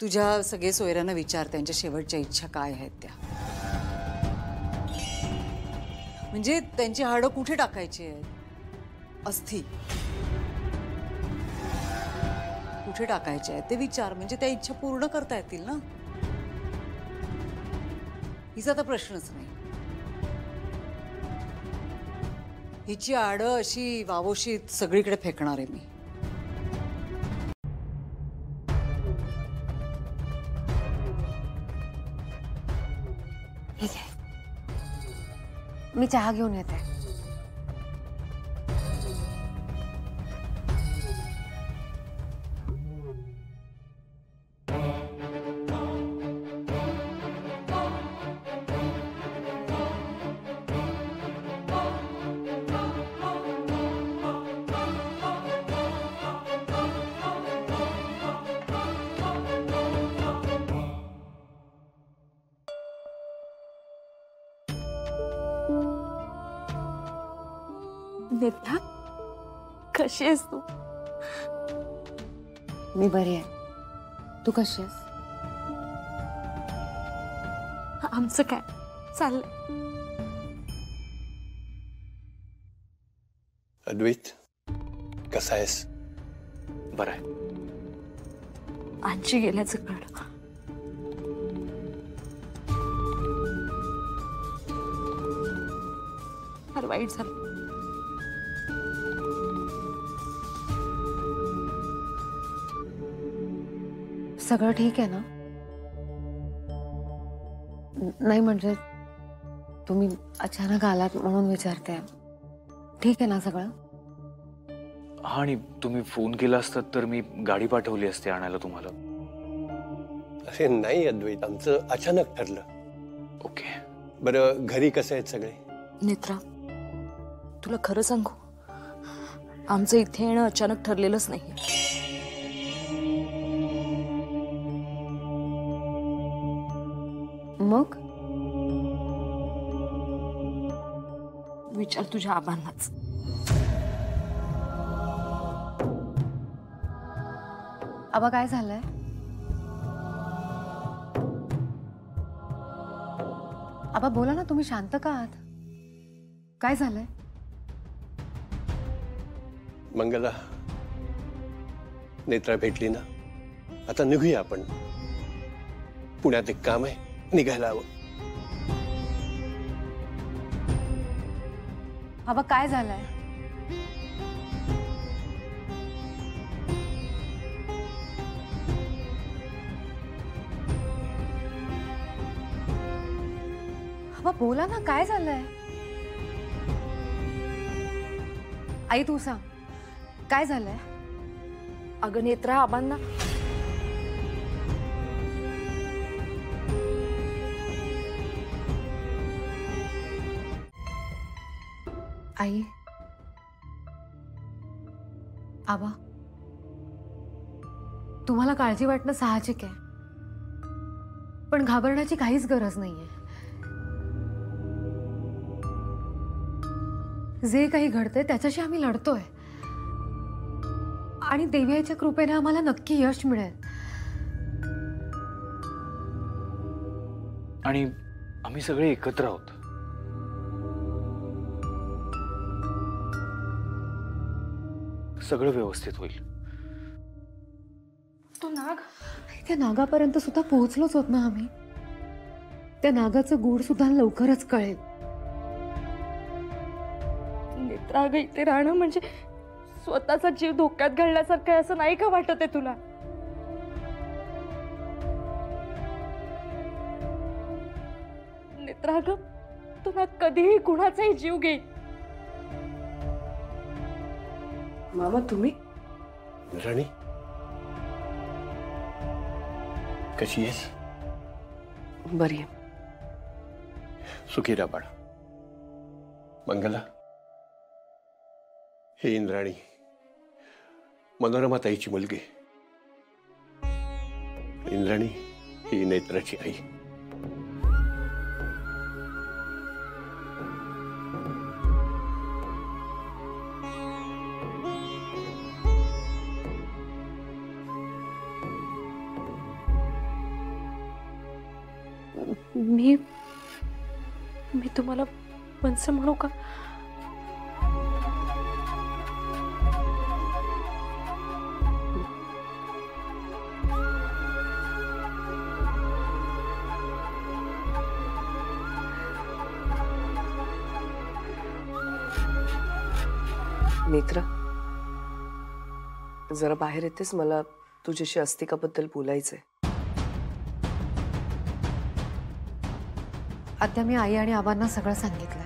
तुझ्या सगळे सोयऱ्यांना विचार त्यांच्या शेवटच्या इच्छा काय आहेत त्या. म्हणजे त्यांची हाडं कुठे टाकायची आहेत, अस्थि कुठे टाकायचे आहेत ते विचार. म्हणजे त्या इच्छा पूर्ण करता येतील ना. हिचा तर प्रश्नच नाही. हिची आडं अशी वावोशीत सगळीकडे फेकणार आहे मी. ठीक आहे, मी चहा घेऊन येते. नेत्रा, कशी आहेस तू? मी बरी आहे. तू कशी आहेस? आमचं काय चाललंय? अद्वैत, कसा आहेस? बरं आहे. आजी गेल्याचं कळलं. फार वाईट झालं. सगळं ठीक आहे ना? नाही म्हणजे तुम्ही अचानक आलात म्हणून विचारते. ठीक आहे ना सगळं? हा, आणि तुम्ही फोन केला असतात तर मी गाडी पाठवली असते आणायला तुम्हाला. असे नाही अद्वैत, आमचं अचानक ठरलं. ओके. बरं, घरी कसं आहेत सगळे? नेत्रा, तुला खरं सांगू, आमचं इथे येणं अचानक ठरलेलंच नाही. मग विचार तुझ्या आबांनाच. आबा, काय झालंय? आबा बोला ना, तुम्ही शांत का आहात? काय झालंय? मंगला, नेत्रा भेटली ना, आता निघूया आपण. पुण्यात एक काम आहे, निघायला हवं. आबा, काय झालंय? आबा बोला ना, काय झालंय? आई तू सांग, काय झालंय? अगं नेत्रा, आबांना आई, आबा, तुम्हाला काळजी वाटणं साहजिक आहे, पण घाबरण्याची काहीच गरज नाहीये. जे काही घडतंय त्याच्याशी आम्ही लढतोय आणि देवीच्या कृपेने आम्हाला नक्की यश मिळेल. आणि आम्ही सगळे एकत्र आहोत. सगळं व्यवस्थित होईल. तो नाग त्या नागापर्यंत सुद्धा पोहोचलोच होत ना आम्ही. त्या नागाचं गूढ सुद्धा लवकरच कळेल. नेत्रा अगं इथे राहणं म्हणजे स्वतःचा जीव धोक्यात घालण्यासारखं आहे असं नाही का वाटत आहे तुला? नेत्रा अगं तुला कधीही कुणाचाही जीव घेईल. मामा तुम्ही राणी कशी आहेस? बरी आहे. सुखी राहा बाळा. मंगला, हे इंद्राणी मनोरमा ताईची मुलगी. इंद्राणी ही नेत्राची आई. मी तुम्हाला वंस म्हणू का? नेत्रा जरा बाहेर येतेस, मला तुझ्याशी अस्तिकाबद्दल बोलायचंय. आता मी आई आणि आबांना सगळं सांगितलंय.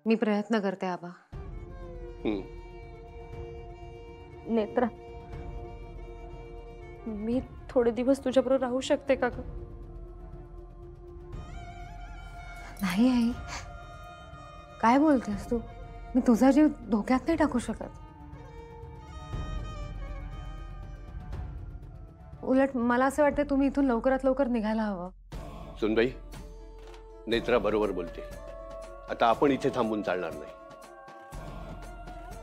मी प्रयत्न करते आबा. नेत्रा मी थोडे दिवस तुझ्याबरोबर राहू शकते का ग? नाही आई, काय बोलतेस तू? मी तुझा जीव धोक्यात नाही टाकू शकत. उलट मला असं वाटतं तुम्ही इथून लवकरात लवकर निघायला हवं. सुनबाई, नेत्रा बरोबर बोलते. आता आपण इथे थांबून चालणार नाही.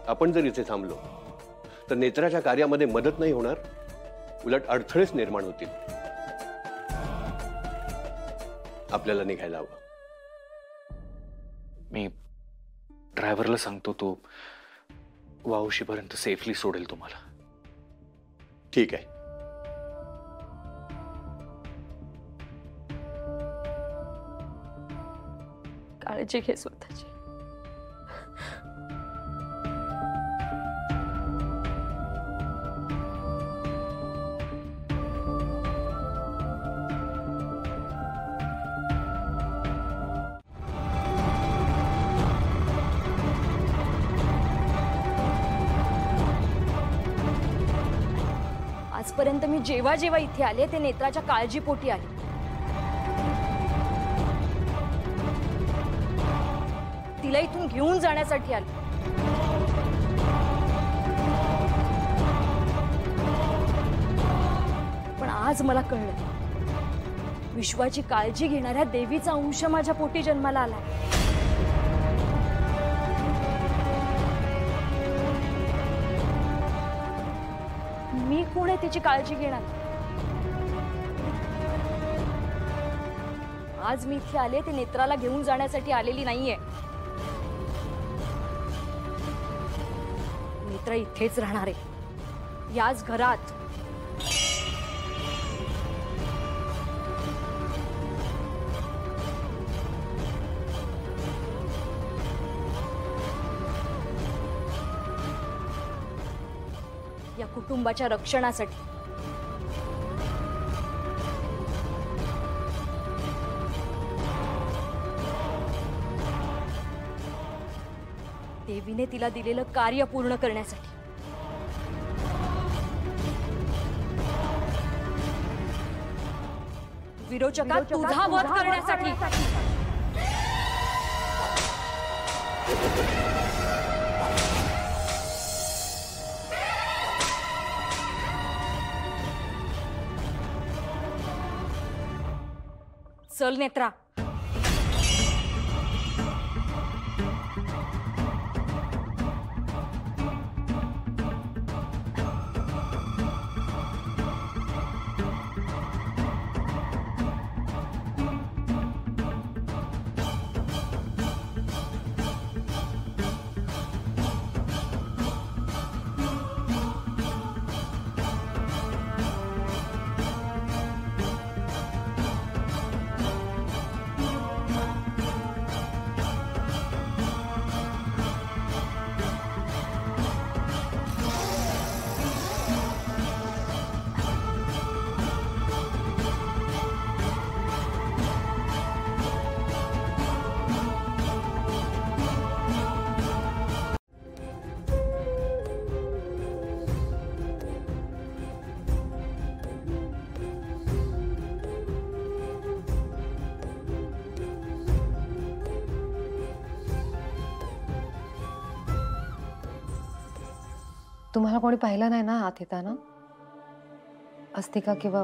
आपण जर इथे थांबलो तर नेत्राच्या कार्यामध्ये मदत नाही होणार, उलट अडथळेच निर्माण होतील. आपल्याला निघायला हवं. मी ड्रायव्हरला सांगतो, तो वावशीपर्यंत सेफली सोडेल तुम्हाला. ठीक आहे. काळजी घे स्वतःची. आजपर्यंत मी जेव्हा जेव्हा इथे आले ते नेत्राच्या काळजीपोटी आले. तिला इथून घेऊन जाण्यासाठी आले. आज मला कळलं, विश्वाची काळजी घेणाऱ्या देवीचा अंश माझ्या पोटी जन्माला आलाय. मी कोण आहे तिची काळजी घेणार? आज मी इथे आले ते नेत्राला घेऊन जाण्यासाठी आलेली नाहीये. नेत्र इथेच राहणार आहे, याच घरात. या कुटुंबाच्या रक्षणासाठी. देवीने तिला दिलेलं कार्य पूर्ण करण्यासाठी. विरोचकात तुझा वध करण्यासाठी. चल नेत्रा. तुम्हाला कोणी पाहिलं नाही ना आत येताना? अस्तिका किंवा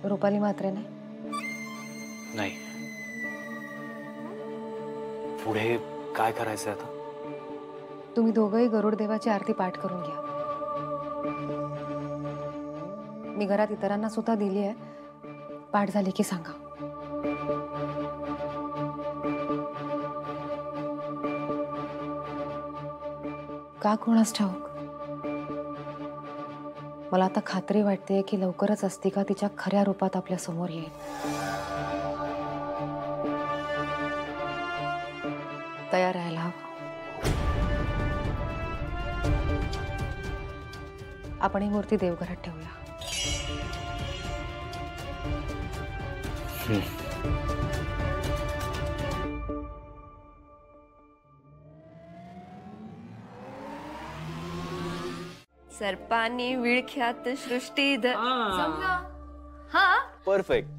रुपाली मात्रे नाही. पुढे काय करायचं आता? तुम्ही दोघंही गरुड देवाची आरती पाठ करून घ्या. मी घरात इतरांना सुद्धा दिली आहे. पाठ झाली की सांगा. का कोणास ठाऊक, मला आता खात्री वाटते की लवकरच अस्तिका तिच्या खऱ्या रूपात आपल्या समोर येईल. तयार राहायला हवं. आपण ही मूर्ती देवघरात ठेवूया. सर्पानी विळख्यात सृष्टी परफेक्ट.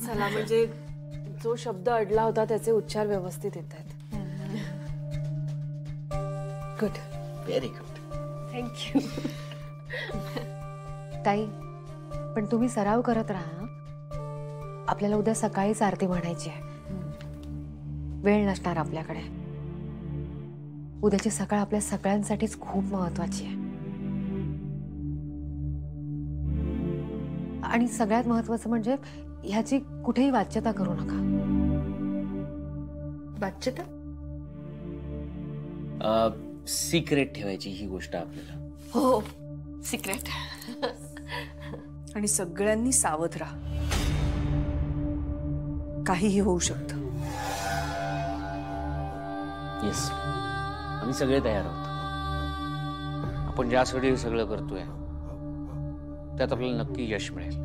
चला, म्हणजे जो शब्द अडला होता त्याचे उच्चार व्यवस्थित येत आहेत. गुड. Very good. थँक्यू. ताई, पण तुम्ही सराव करत राहा. आपल्याला उद्या सकाळीच आरती म्हणायची आहे. वेळ नसणार आपल्याकडे. उद्याची सकाळ आपल्या सगळ्यांसाठीच खूप महत्वाची आहे. आणि सगळ्यात महत्वाचं म्हणजे ह्याची कुठेही वाच्यता करू नका. वाच्यता? सिक्रेट ठेवायची ही गोष्ट आपल्याला. हो, सिक्रेट. आणि सगळ्यांनी सावध राहा. काहीही होऊ शकतं. येस, आम्ही सगळे तयार आहोत. आपण ज्यासाठी हे सगळं करतोय त्यात आपल्याला नक्की यश मिळेल.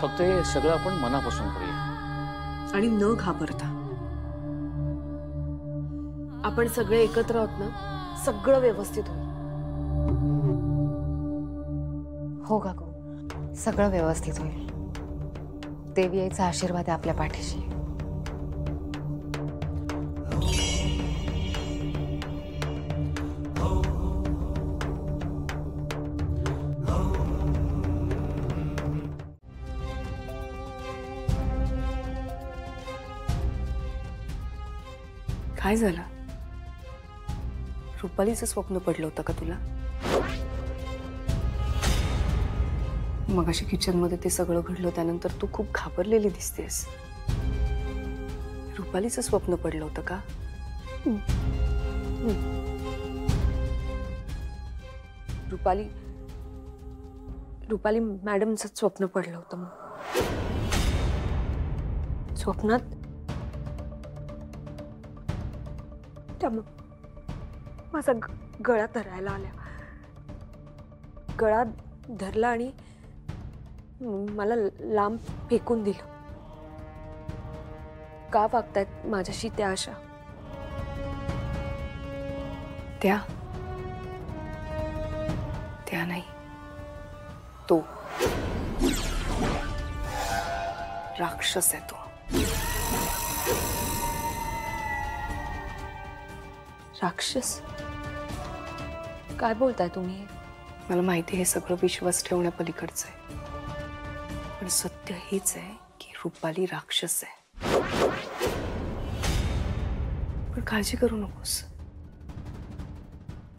फक्त हे सगळं आपण मनापासून करूया आणि न घाबरता. आपण सगळे एकत्र आहोत ना, सगळं व्यवस्थित होईल. हो काकू, सगळं व्यवस्थित होईल. देवी आईचा आशीर्वाद आहे आपल्या पाठीशी. काय झालं? रुपालीचं स्वप्न पडलं होतं का तुला? मगाशी किचनमध्ये ते सगळं घडलं त्यानंतर तू खूप घाबरलेली दिसतेस. रुपालीचं स्वप्न पडलं होतं का? रुपाली मॅडमचं स्वप्न पडलं होतं. मग स्वप्नात त्या माझा गळा धरायला आल्या. गळा धरला आणि मला लांब फेकून दिलं. का वागतायत माझ्याशी त्या अशा? त्या नाही, तो राक्षस आहे. तो राक्षस? काय बोलताय तुम्ही? मला माहिती आहे हे सगळं विश्वास ठेवण्यापलीकडचं आहे, पण सत्य हेच आहे की रुपाली राक्षस आहे. पण काळजी करू नकोस,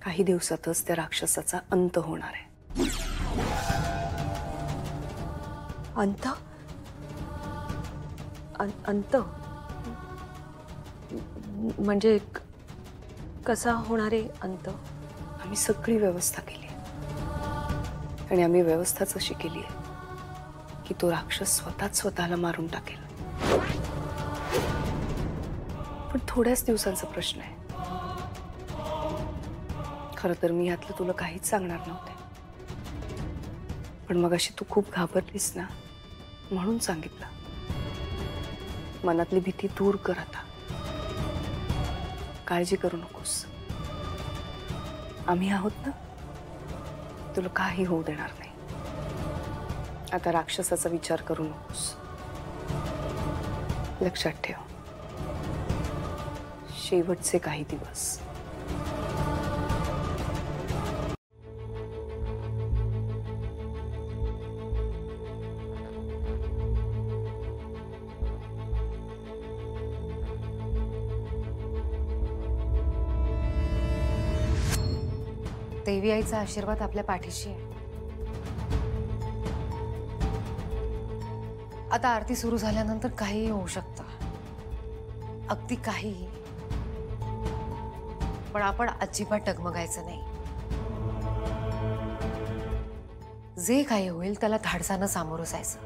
काही दिवसातच त्या राक्षसाचा अंत होणार आहे. अंत? अंत म्हणजे कसा होणार आहे अंत? आम्ही सगळी व्यवस्था केली आणि आम्ही व्यवस्थाच अशी केली आहे की तो राक्षस स्वतःला मारून टाकेल. पण थोड्याच दिवसांचा प्रश्न आहे. खरं तर मी यातलं तुला काहीच सांगणार नव्हते, पण मगाशी तू खूप घाबरलीस ना, म्हणून सांगितलं. मनातली भीती दूर कर आता. काळजी करू नकोस, आम्ही आहोत ना, तुला काही होऊ देणार नाही. आता राक्षसाचा विचार करू नकोस. लक्षात ठेव, शेवटचे काही दिवस. देवी आईचा आशीर्वाद आपल्या पाठीशी आहे. आता आरती सुरू झाल्यानंतर काहीही होऊ शकतं, अगदी काहीही. पण आपण अजिबात डगमगायचं नाही. जे काही होईल त्याला धाडसानं सामोरं जायचं.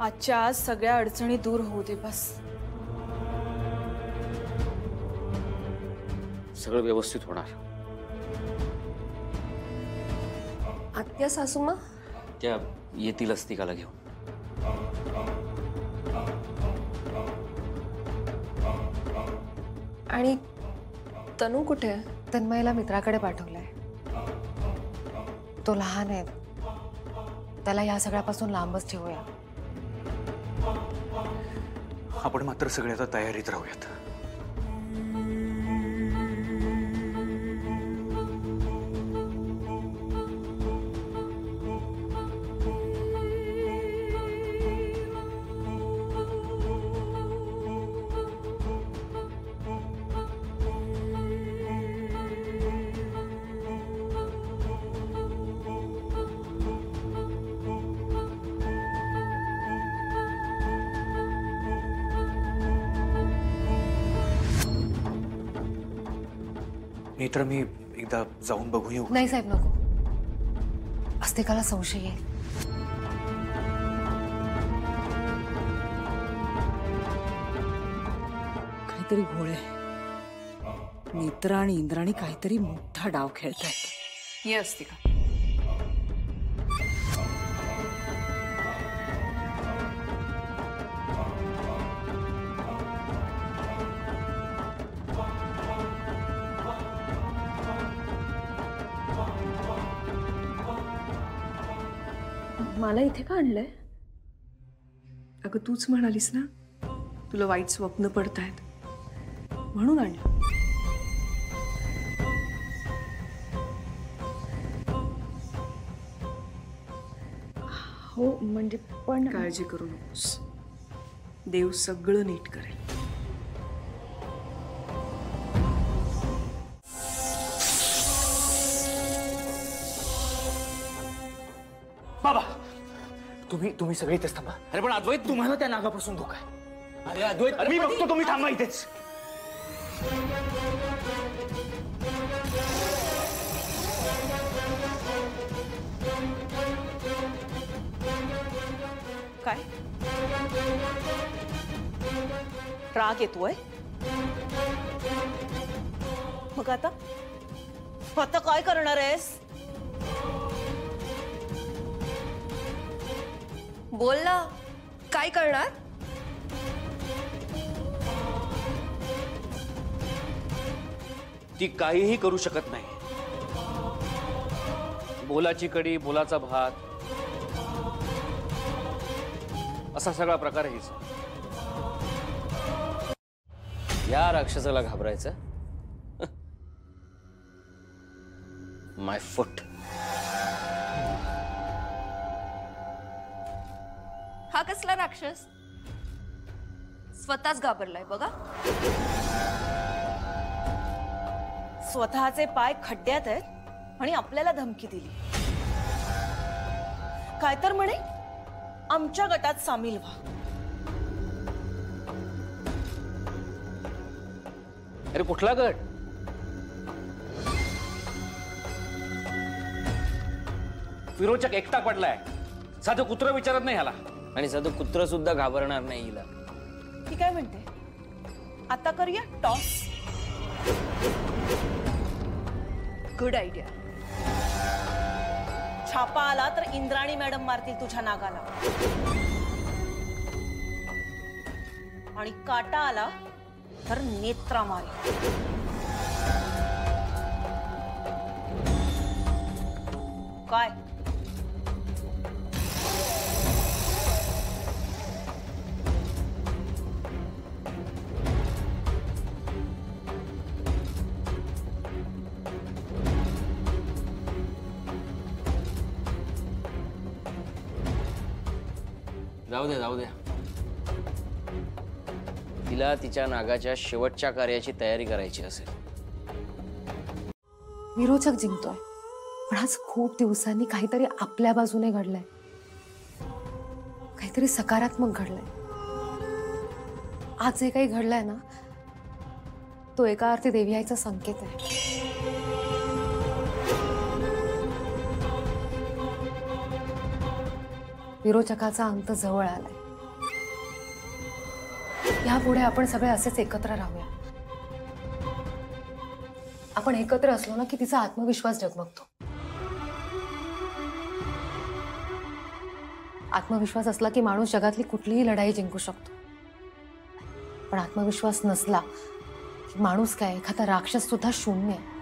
आजच्या आज सगळ्या अडचणी दूर होऊ दे बस. सगळं व्यवस्थित होणार. आत्या सासूमा त्या येतीलच तिघाला घेऊन. आणि तनू कुठे आहे? तन्मयला मित्राकडे पाठवलंय. तो लहान आहे, त्याला या सगळ्यापासून लांबच ठेवूया. आपण मात्र सगळे आता तयारीत राहूयात. नेत्र, मी एकदा जाऊन बघून येऊ? नाही साहेब, नको. अस्तिकाला संशय येईल. काहीतरी घोळ आहे. नेत्र आणि इंद्राणी काहीतरी मोठा डाव खेळतायत. ये अस्तिका. मला इथे का आणलंय? अगं तूच म्हणालीस ना तुला वाईट स्वप्न पडतायत, म्हणून आणलं. हो म्हणजे पण काळजी करू नकोस, देव सगळं नीट करेल. बाबा तुम्ही सगळे इथेच थांबा. अरे पण अद्वैत, तुम्हाला त्या नागापासून धोका आहे. अरे अद्वैत, मी बघतो, तुम्ही थांबा इथेच. काय राग येतोय? मग आता आता काय करणार आहेस? बोल ना, काय करणार? ती काहीही करू शकत नाही. बोलाची कडी, बोलाचा भात, असा सगळा प्रकार आहे हिचा. या राक्षसाला घाबरायचं? माय फुट. हा कसला राक्षस? स्वतःच घाबरलाय बघा. स्वतःचे पाय खड्ड्यात आहेत आणि आपल्याला धमकी दिली. काय तर म्हणे आमच्या गटात सामील व्हा. अरे कुठला गट? विरोचक एकटा पडलाय. साधं कुत्र विचारत नाही ह्याला. आणि साधं कुत्र सुद्धा घाबरणार नाही हिला. ती काय म्हणते? आता करूया टॉस. Good idea. छापा आला तर इंद्राणी मॅडम मारतील तुझ्या नागाला, आणि काटा आला तर नेत्रा मारेल. काय? जाऊ द्या. तिला तिच्या नागाच्या शेवटच्या कार्याची तयारी करायची असेल. विरोचक जिंकतोय, पण आज खूप दिवसांनी काहीतरी आपल्या बाजूने घडलंय, काहीतरी सकारात्मक घडलंय. आज जे काही घडलंय ना, तो एका अर्थी देवी आईचा संकेत आहे. विरोचकाचा अंत जवळ आलाय. यापुढे आपण सगळे असेच एकत्र राहूया. आपण एकत्र असलो ना की तिचा आत्मविश्वास जगमगतो. आत्मविश्वास असला की माणूस जगातली कुठलीही लढाई जिंकू शकतो. पण आत्मविश्वास नसला की माणूस काय, एखादा राक्षस सुद्धा शून्य आहे.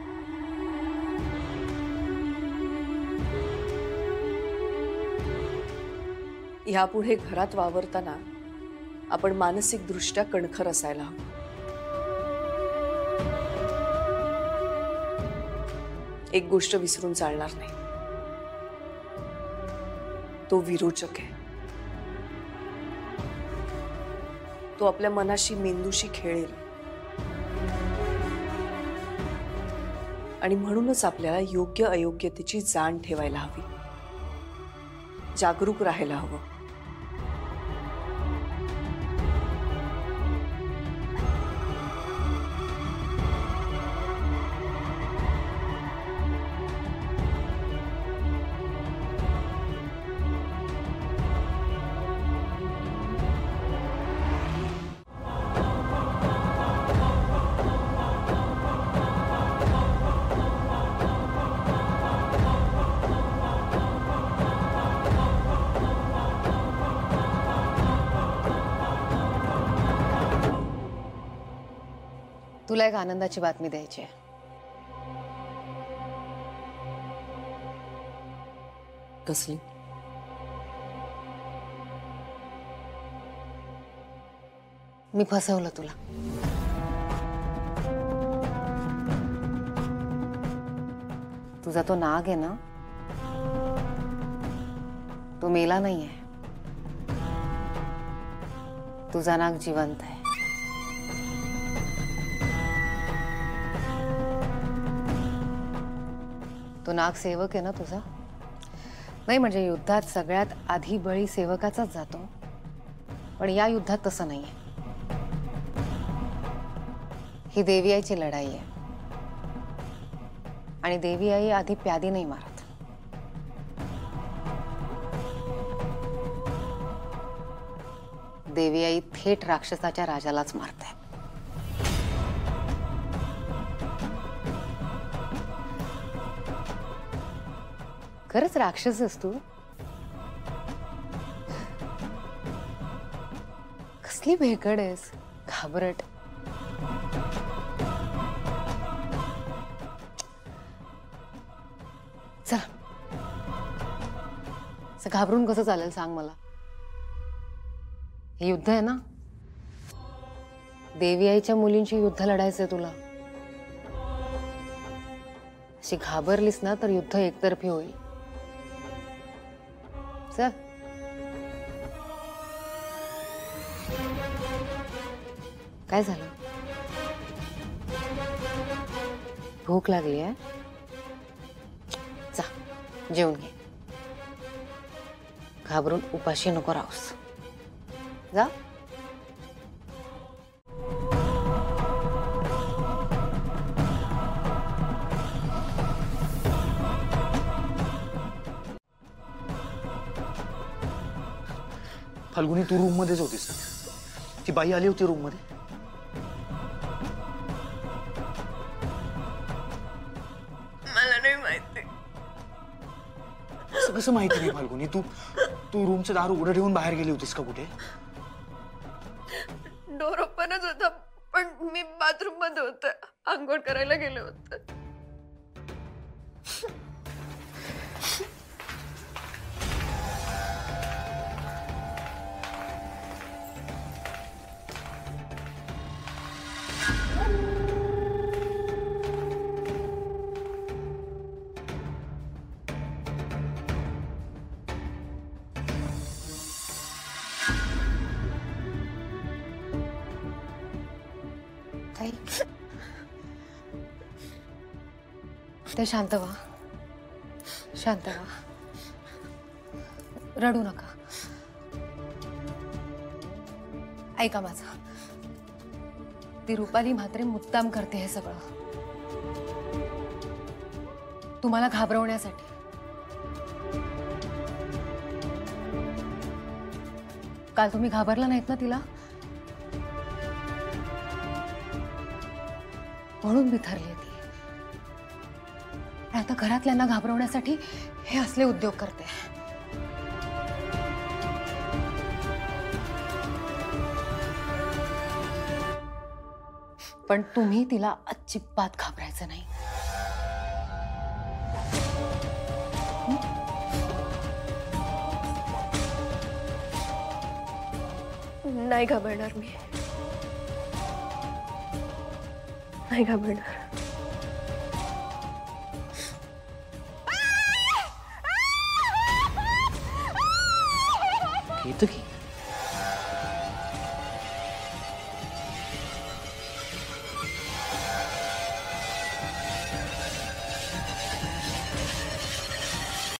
ह्यापुढे घरात वावरताना आपण मानसिक दृष्ट्या कणखर असायला हवं. एक गोष्ट विसरून चालणार नाही, तो विरोचक आहे. तो आपल्या मनाशी, मेंदूशी खेळेल. आणि म्हणूनच आपल्याला योग्य अयोग्यतेची जाण ठेवायला हवी, जागरूक राहायला हवं. तुला एक आनंदाची बातमी द्यायची आहे. कसली? मी फसवलं तुला. तुझा तो नाग आहे ना, तो मेला नाहीये, तुझा नाग जिवंत आहे. तो नाग सेवक आहे ना तुझा? नाही म्हणजे युद्धात सगळ्यात आधी बळी सेवकाचाच जातो, पण या युद्धात तसं नाहीये. ही देवी आईची लढाई आहे आणि देवी आई आधी प्यादी नाही मारत. देवी आई थेट राक्षसाच्या राजालाच मारते. खरंच राक्षस आहेस तू? कसली भेकड आहेस, घाबरट. चल, असं घाबरून कसं चालेल सांग मला. हे युद्ध आहे ना, देवी आईच्या मुलींची युद्ध लढायचंय तुला. अशी घाबरलीस ना तर युद्ध एकतर्फी होईल. चल. काय झालं? भूक लागली आहे? जा, जेवून घे. घाबरून उपाशी नको राहूस. जा. फाल्गुनी, तू रूम मध्येच होतीस? ती बाई आली होती रूम मध्ये? मला नाही माहिती. असं कसं माहिती नाही फाल्गुनी? तू तू रूमचं दार उघडं ठेवून बाहेर गेली होतीस का कुठे? डोर ओपनच होता, पण मी बाथरूम मध्ये होते, आंघोळ करायला गेले होते. ते शांत व्हा, शांत व्हा, रडू नका. ऐका माझं, ती रुपाली म्हात्रे मुद्दाम करते हे सगळं तुम्हाला घाबरवण्यासाठी. काल तुम्ही घाबरला नाहीत ना तिला, म्हणून बिथरली ती. आता घरातल्यांना घाबरवण्यासाठी हे असले उद्योग करते. पण तुम्ही तिला अजिबात घाबरायचं नाही. नाही घाबरणार मी, नाही घाबरणार.